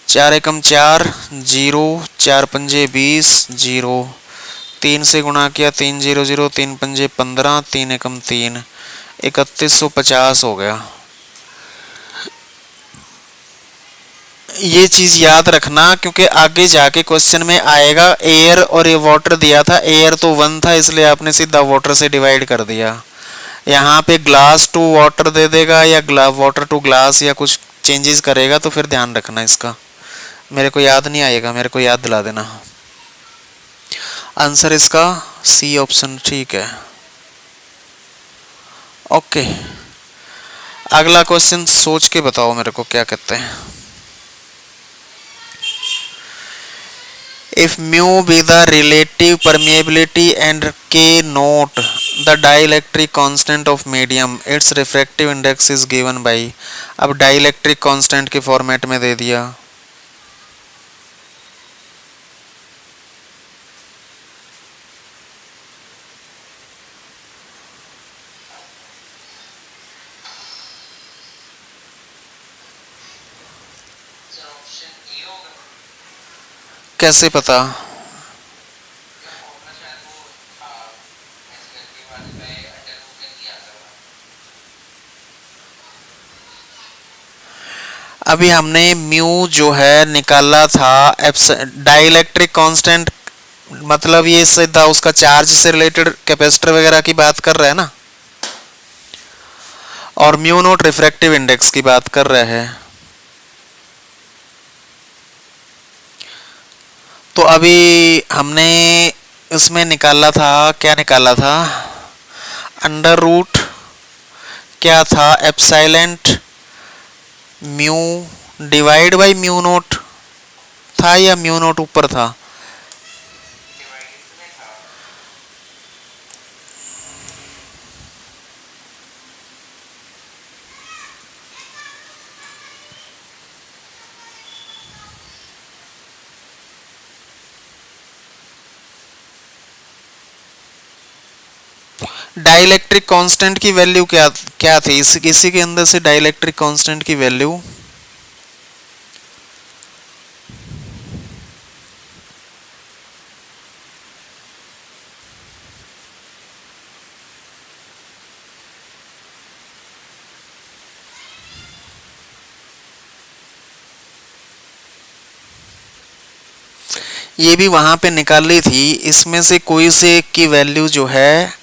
4 एकम 4 0, 4 पंजे 20 0, 3 से गुणा किया 3 0 0, 3 पंजे 15, 3 एकम 3, 3150 हो गया। ये चीज याद रखना क्योंकि आगे जाके क्वेश्चन में आएगा। एयर और ये वाटर दिया था, एयर तो 1 था इसलिए आपने सीधा वाटर से डिवाइड कर दिया। यहाँ पे ग्लास टू वाटर दे देगा या वाटर टू ग्लास या कुछ चेंजेस करेगा, तो फिर ध्यान रखना इसका। मेरे को याद नहीं आएगा, मेरे को याद दिला देना। आंसर इसका सी ऑप्शन ठीक है। ओके, अगला क्वेश्चन सोच के बताओ मेरे को क्या कहते हैं। If mu be the relative permeability and K naught the dielectric constant of medium, its refractive index is given by। अब dielectric constant के फॉर्मेट में दे दिया। कैसे पता? क्या फॉर्मूला शायद वो ऐसे करके 1/√n ही आता था। अभी हमने म्यू जो है निकाला था डाइलेक्ट्रिक कांस्टेंट, मतलब ये सीधा उसका चार्ज से रिलेटेड कैपेसिटर वगैरह की बात कर रहे हैं ना, और म्यू नोट रिफ्रैक्टिव इंडेक्स की बात कर रहे हैं। तो अभी हमने इसमें निकाला था, क्या निकाला था, अंडर रूट क्या था, epsilon mu divide by mu nought था, या म्यू नोट ऊपर था? डिवाइडेड में था। डाइलेक्ट्रिक कांस्टेंट की वैल्यू क्या क्या थी इसी के अंदर से? डाइलेक्ट्रिक कांस्टेंट की वैल्यू ये भी वहां पे निकाली थी, इसमें से कोई से एक की वैल्यू जो है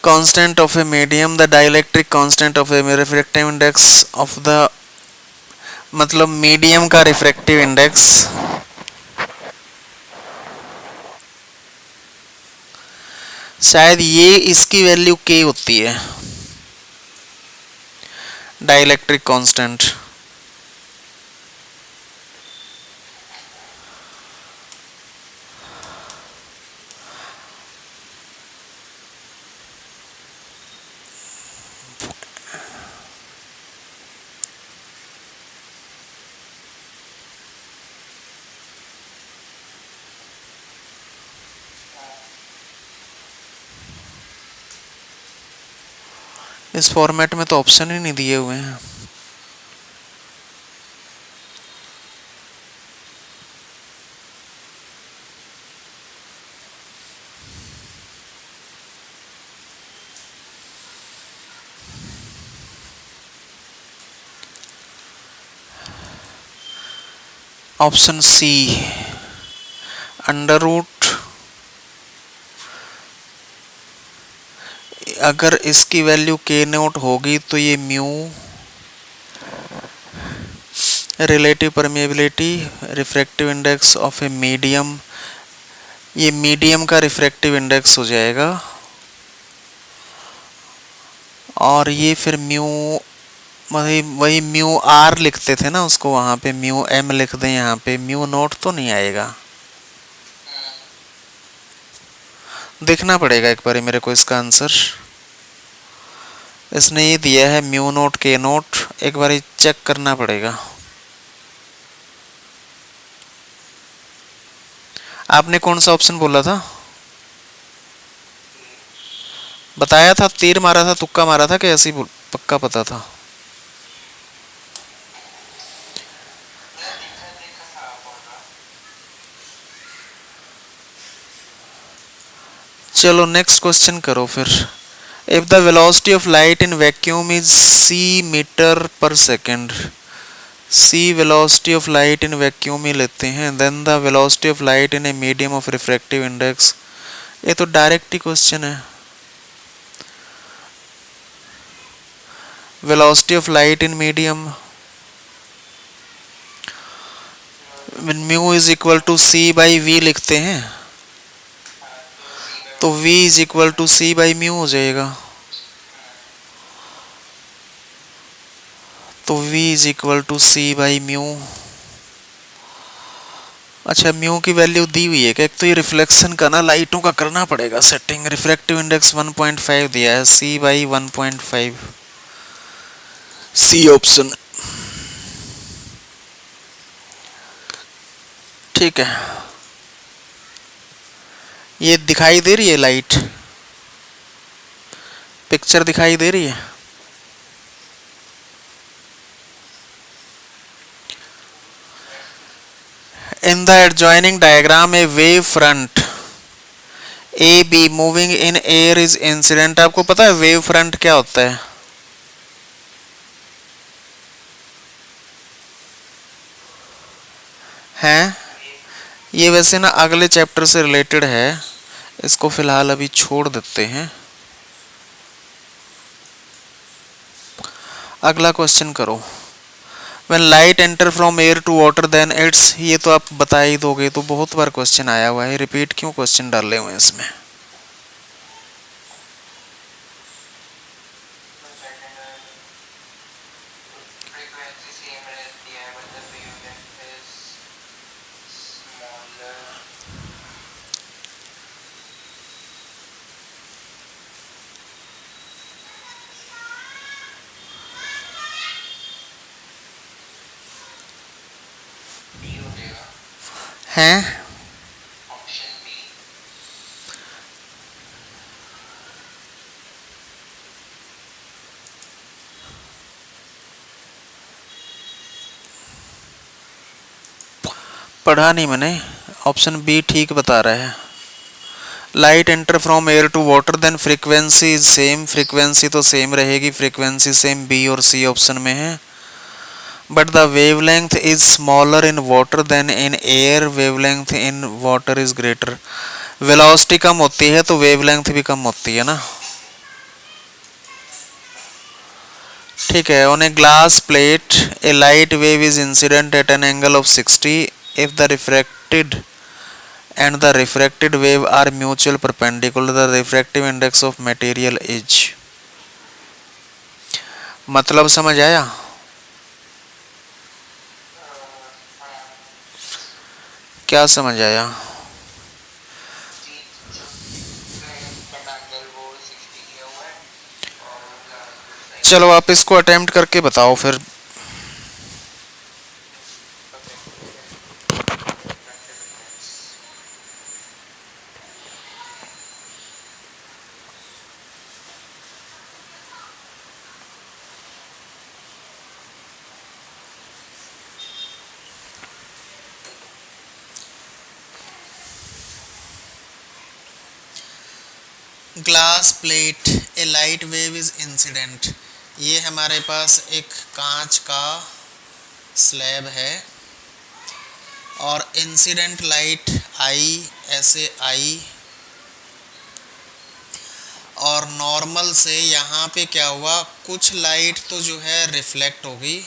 constant of a medium, the dielectric constant of A refractive index of the, मतलब मीडियम का रिफ्रैक्टिव इंडेक्स शायद ये इसकी वैल्यू k होती है, डाइलेक्ट्रिक कांस्टेंट। इस फॉर्मेट में तो ऑप्शन ही नहीं दिए हुए हैं। ऑप्शन सी, अंडर रूट, अगर इसकी वैल्यू k नोट होगी तो ये mu relative permeability refractive index of a medium, ये मीडियम का रिफ्रैक्टिव इंडेक्स हो जाएगा, और ये फिर म्यू, वही वही म्यू आर लिखते थे ना उसको, वहाँ पे म्यू एम लिख दें, यहाँ पे म्यू नोट तो नहीं आएगा। देखना पड़ेगा एक बार मेरे को इसका आंसर। इसने ये दिया है म्यू नोट के नोट, एक बार चेक करना पड़ेगा। आपने कौन सा ऑप्शन बोला था? बताया था, तीर मारा था, तुक्का मारा था, कि ऐसे ही पक्का पता था? देखा देखा था फॉर्मूला। चलो नेक्स्ट क्वेश्चन करो फिर। If the velocity of light in vacuum is c metre per second, c velocity of light in vacuum ही लेते हैं, then the velocity of light in a medium of refractive index, ये तो direct ही question है। Velocity of light in medium, mu is equal to c by v लिखते हैं, तो v is equal to c by mu हो जाएगा, तो v is equal to c by mu. अच्छा, म्यू की वैल्यू दी हुई है क्या? एक तो ये रिफ्लेक्शन का ना लाइटों का करना पड़ेगा सेटिंग। रिफ्रैक्टिव इंडेक्स 1.5 दिया है, c बाई 1.5, सी ऑप्शन। ठीक है, ये दिखाई दे रही है लाइट, पिक्चर दिखाई दे रही है? In the adjoining diagram, a wave front AB moving in air is incident. आपको पता है wave front क्या होता है? हैं? ये वैसे ना अगले चैप्टर से रिलेटेड है, इसको फिलहाल अभी छोड़ देते हैं। अगला क्वेश्चन करो। When light enter from air to water then it's, ये तो आप बता ही दोगे, तो बहुत बार क्वेश्चन आया हुआ है, रिपीट क्यों क्वेश्चन डाले हुए हैं इसमें? फ्रीक्वेंसी सेम रहती है but the wavelength is smaller. B हो जाएगा, हैं? Option B. पढ़ा नहीं मैंने, ऑप्शन बी ठीक बता रहा है। Light enter from air to water then frequency is same, frequency तो सेम रहेगी, फ्रीक्वेंसी सेम बी और सी ऑप्शन में है। But the wavelength is smaller in water than in air, wavelength in water is greater. Velocity कम होती है तो wavelength भी कम होती है ना। ठीक है। On a glass plate A light wave is incident at N angle of 60 if the refracted and the refracted wave are mutual perpendicular, the refractive index of material is। मतलब समझ आया? क्या समझ आया? जो रेक्टेंगल वो 60 किया हुआ है और ग्लास को साइन। चलो आप इसको अटेम्प्ट करके बताओ फिर। Refractive index glass plate A light wave is incident, ये हमारे पास एक कांच का स्लैब है और इंसिडेंट लाइट आई, ऐसे आई, और नॉर्मल से यहाँ पे क्या हुआ, कुछ लाइट तो जो है रिफ्लेक्ट हो गई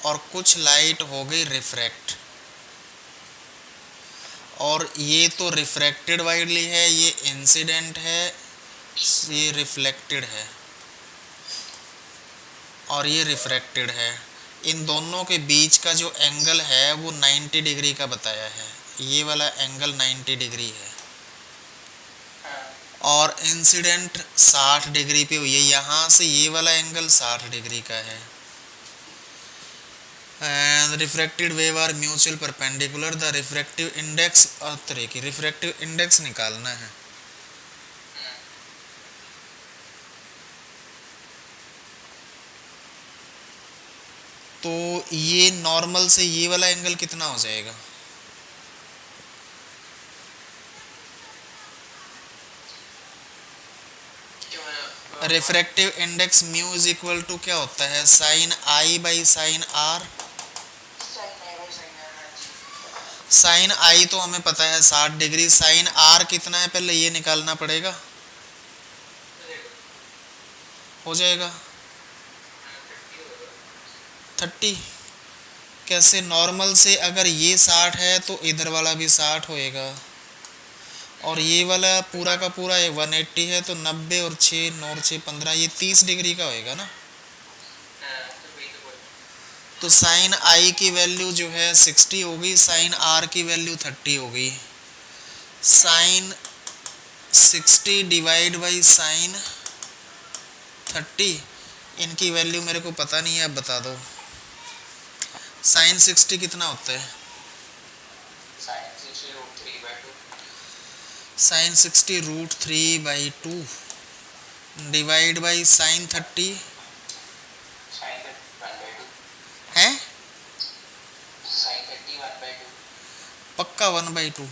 और कुछ लाइट हो गई रिफ्रैक्ट। और ये तो रिफ्रैक्टेड वाइडली है, ये इंसिडेंट है, ये रिफ्लेक्टेड है और ये रिफ्रैक्टेड है। इन दोनों के बीच का जो एंगल है वो 90 डिग्री का बताया है, ये वाला एंगल 90 डिग्री है और इंसिडेंट 60 डिग्री पे हुई है। यहाँ से ये वाला एंगल 60 डिग्री का है। And refracted wave are mutual perpendicular, the refractive index, और तरह की रिफ्रैक्टिव इंडेक्स निकालना है। तो ये नॉर्मल से ये वाला एंगल कितना हो जाएगा? Refractive index mu is equal to क्या होता है, sine I by sine R. Sine I तो हमें पता है 60 डिग्री, साइन आर कितना है पहले ये निकालना पड़ेगा, हो जाएगा 30। कैसे? नॉर्मल से अगर ये 60 है तो इधर वाला भी 60 होएगा और ये वाला पूरा का पूरा 180 है तो 90 और 6 9 6 15, ये 30 डिग्री का होएगा ना। तो साइन आई की वैल्यू जो है 60 होगी, साइन आर की वैल्यू 30 होगी। साइन 60 डिवाइड बाई साइन 30, इनकी वैल्यू मेरे को पता नहीं है, अब बता दो। साइन 60 कितना होता है? Sine 60 root 3 by 2 divide by sine 30 है, पक्का 1/2।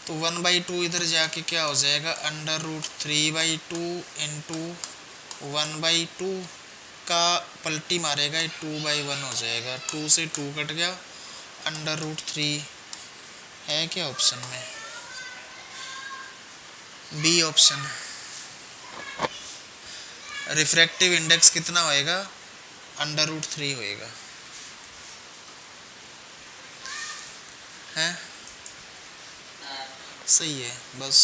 तो 1/2 इधर जाके क्या हो जाएगा, √3/2 इंटू 1/2 का पलटी मारेगा 2/1 हो जाएगा। 2 से 2 कट गया, √3 है क्या ऑप्शन में, बी ऑप्शन। रिफ्रैक्टिव इंडेक्स कितना होएगा, √3 होएगा, है सही है। बस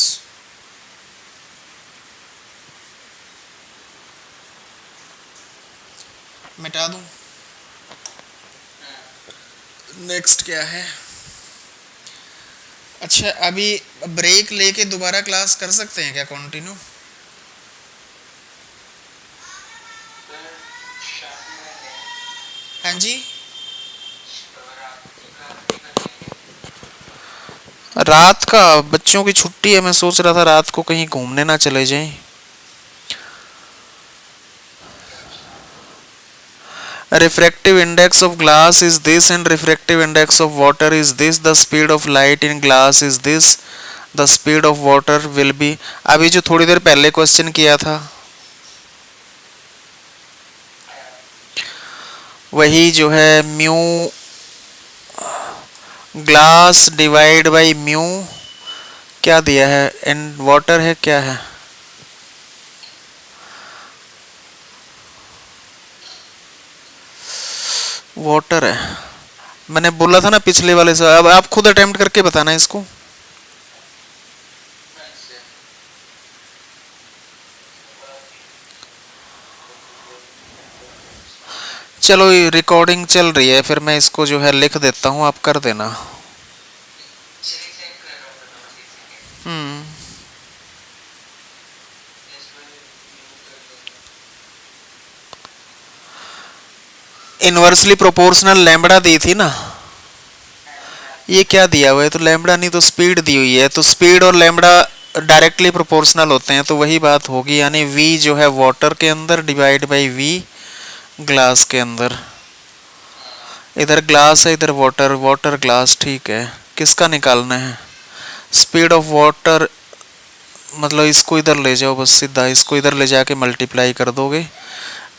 मिटा दूं। नेक्स्ट क्या है। अच्छा अभी ब्रेक लेके दोबारा क्लास कर सकते हैं क्या कंटिन्यू। हाँ जी, रात का बच्चों की छुट्टी है, मैं सोच रहा था रात को कहीं घूमने ना चले जाएं। Refractive index of glass is this and refractive index of water is this. The speed of light in glass is this. The speed of water will be। अभी जो थोड़ी देर पहले क्वेश्चन किया था वही जो है mu glass divide by mu क्या दिया है, एंड वाटर है क्या है, वाटर है। मैंने बोला था ना पिछले वाले से। अब आप खुद अटेम्प्ट करके बताना इसको। चलो ये रिकॉर्डिंग चल रही है, फिर मैं इसको जो है लिख देता हूँ, आप कर देना। हम्म इनवर्सली प्रोपोर्शनल लैम्बडा दी थी ना, ये क्या दिया हुआ है, तो लैम्बडा नहीं तो स्पीड दी हुई है, तो स्पीड और लैम्बडा डायरेक्टली प्रोपोर्शनल होते हैं, तो वही बात होगी, यानी v जो है वाटर के अंदर डिवाइड बाई v ग्लास के अंदर। इधर ग्लास है इधर वाटर, वाटर ग्लास, ठीक है। किसका निकालना है, स्पीड ऑफ वाटर, मतलब इसको इधर ले जाओ, बस सीधा इसको इधर ले जाके मल्टीप्लाई कर दोगे।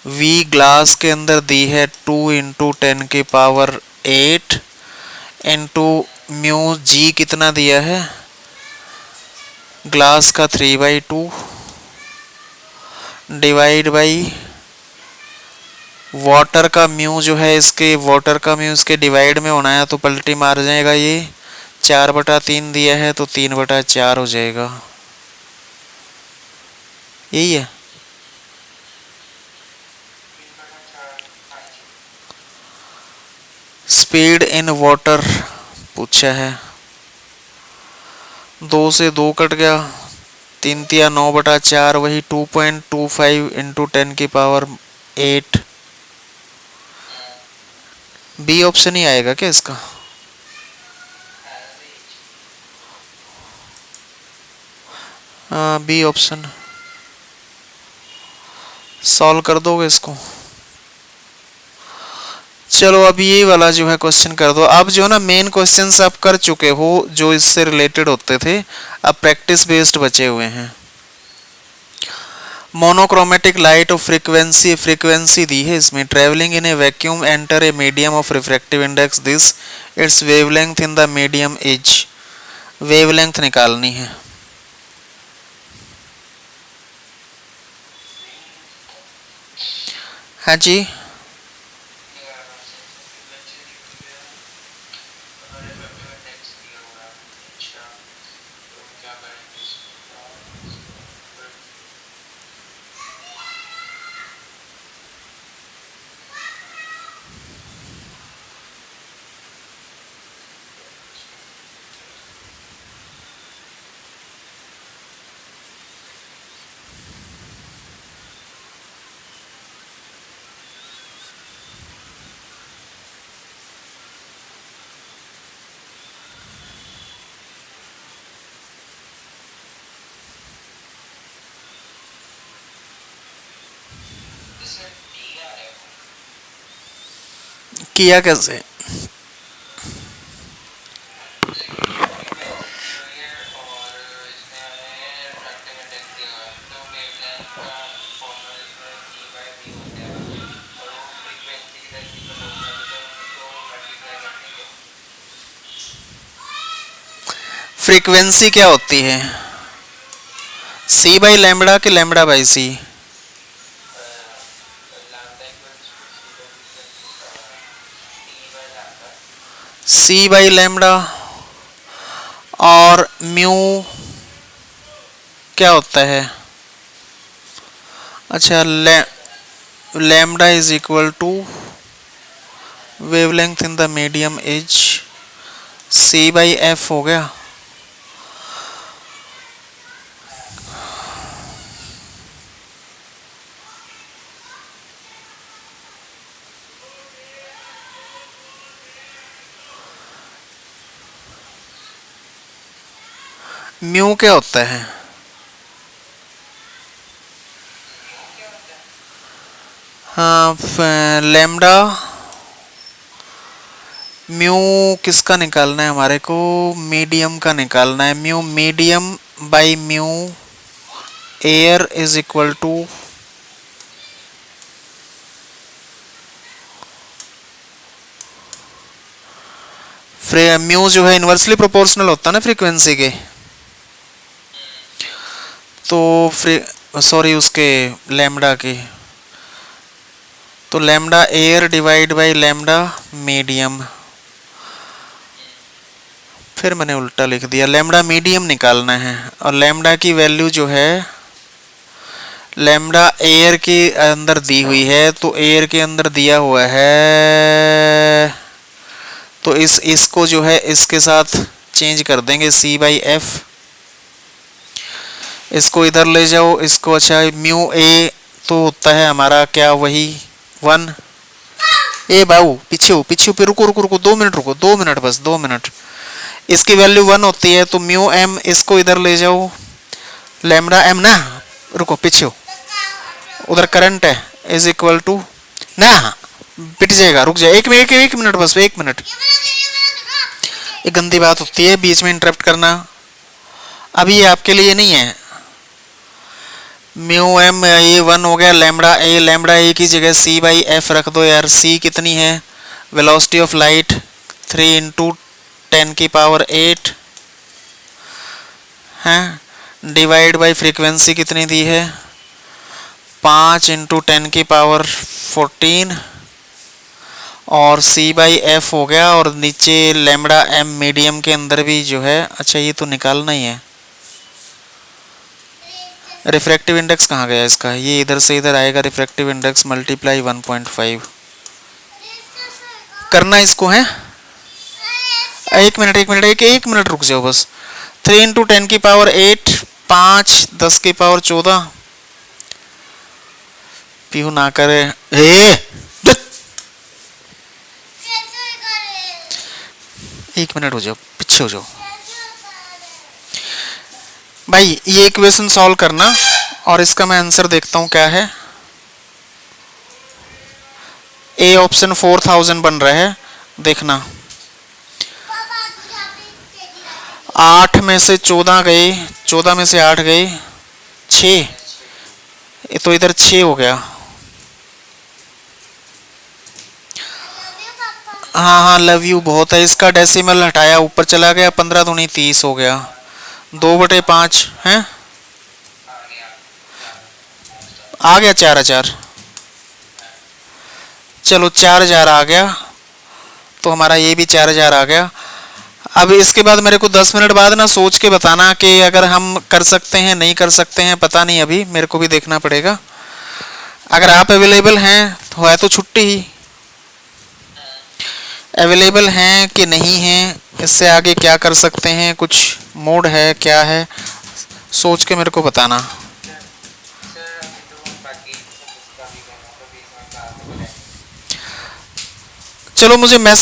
v ग्लास के अंदर दी है 2 इंटू 10⁸ इंटू म्यू जी कितना दिया है ग्लास का 3/2 डिवाइड बाई वाटर का म्यू जो है इसके, वाटर का म्यू इसके डिवाइड में होना है तो पलटी मार जाएगा, ये 4/3 दिया है तो 3/4 हो जाएगा, यही है। स्पीड इन वाटर पूछा है, 2 से 2 कट गया, 3×9/4 वही 2.25 इंटू 10⁸ बी ऑप्शन ही आएगा क्या इसका। हाँ बी ऑप्शन, सॉल्व कर दोगे इसको। चलो अब ये वाला जो है क्वेश्चन कर दो। अब जो ना मेन क्वेश्चंस आप कर चुके हो जो इससे रिलेटेड होते थे, अब प्रैक्टिस बेस्ड बचे हुए हैं। Monochromatic light of frequency, frequency दी है इसमें, travelling in a vacuum enter a medium of refractive index this its wavelength in the medium is, wavelength निकालनी है। हाँ जी, किया कैसे, फ्रीक्वेंसी क्या होती है, सी बाई लैम्बडा कि lambda by c? Lambda equals to c by t by lambda. C by lambda. और म्यू क्या होता है? अच्छा, lambda is equal to wavelength in the medium is c by f हो गया। म्यू क्या होता है? हाँ, लैम्बडा म्यू किसका निकालना है हमारे को? मीडियम का निकालना है। Mu medium by mu air is equal to mu जो है इन्वर्सली प्रोपोर्शनल होता है ना फ्रीक्वेंसी के, तो सॉरी उसके लैम्बडा के, तो lambda air divide by lambda medium. फिर मैंने उल्टा लिख दिया, लैम्बडा मीडियम निकालना है और लैम्बडा की वैल्यू जो है, लैम्बडा एयर के अंदर दी हुई है, तो एयर के अंदर दिया हुआ है, तो इसको जो है इसके साथ चेंज कर देंगे सी बाई एफ। इसको इधर ले जाओ, इसको अच्छा म्यू ए तो होता है हमारा क्या, वही 1। ए बाबू पीछे हो, पीछे पे रुको रुको रुको, 2 मिनट रुको, 2 मिनट बस 2 मिनट। इसकी वैल्यू 1 होती है, तो म्यू एम इसको इधर ले जाओ, लैम्बडा एम ना, रुको पीछे हो, उधर करंट है इज इक्वल टू ना, पिट जाएगा, रुक जाए, एक मिनट बस, 1 मिनट। ये गंदी बात होती है बीच में इंटरप्ट करना, अभी ये आपके लिए नहीं है। म्यू एम ये 1 हो गया, लैम्बडा ए की जगह सी बाई एफ रख दो यार। सी कितनी है, वेलोसिटी ऑफ लाइट 3 इंटू 10 की पावर 8 है, डिवाइड बाई फ्रीक्वेंसी कितनी दी है, 5 इंटू 10 की पावर 14, और सी बाई एफ हो गया, और नीचे लैम्बडा एम मीडियम के अंदर भी जो है, अच्छा ये तो निकालना ही है। रिफ्रैक्टिव इंडेक्स कहाँ गया इसका, ये इधर से इधर आएगा, रिफ्रैक्टिव इंडेक्स मल्टीप्लाई 1.5 करना इसको है। एक मिनट रुक जाओ बस। 3 इंटू 10 की पावर 8, 5 10 की पावर 14, पीहू ना करे, एक मिनट हो जाओ, पीछे हो जाओ भाई। ये इक्वेशन सॉल्व करना और इसका मैं आंसर देखता हूं क्या है। ए ऑप्शन 4000 बन रहा है, देखना। 8 में से 14 गए, 14 में से 8 गए, 6, तो इधर 6 हो गया। हाँ लव यू बहुत है, इसका डेसिमल हटाया ऊपर चला गया, 15 दूनी 30 हो गया, 2/5 है, आ गया 4000। चलो 4000 आ गया, तो हमारा ये भी 4000 आ गया। अब इसके बाद मेरे को 10 मिनट बाद ना सोच के बताना कि अगर हम कर सकते हैं नहीं कर सकते हैं, पता नहीं, अभी मेरे को भी देखना पड़ेगा। अगर आप अवेलेबल हैं तो है तो छुट्टी ही, अवेलेबल हैं कि नहीं हैं, इससे आगे क्या कर सकते हैं, कुछ मोड है क्या है, सोच के मेरे को बताना। चलो मुझे मैसेज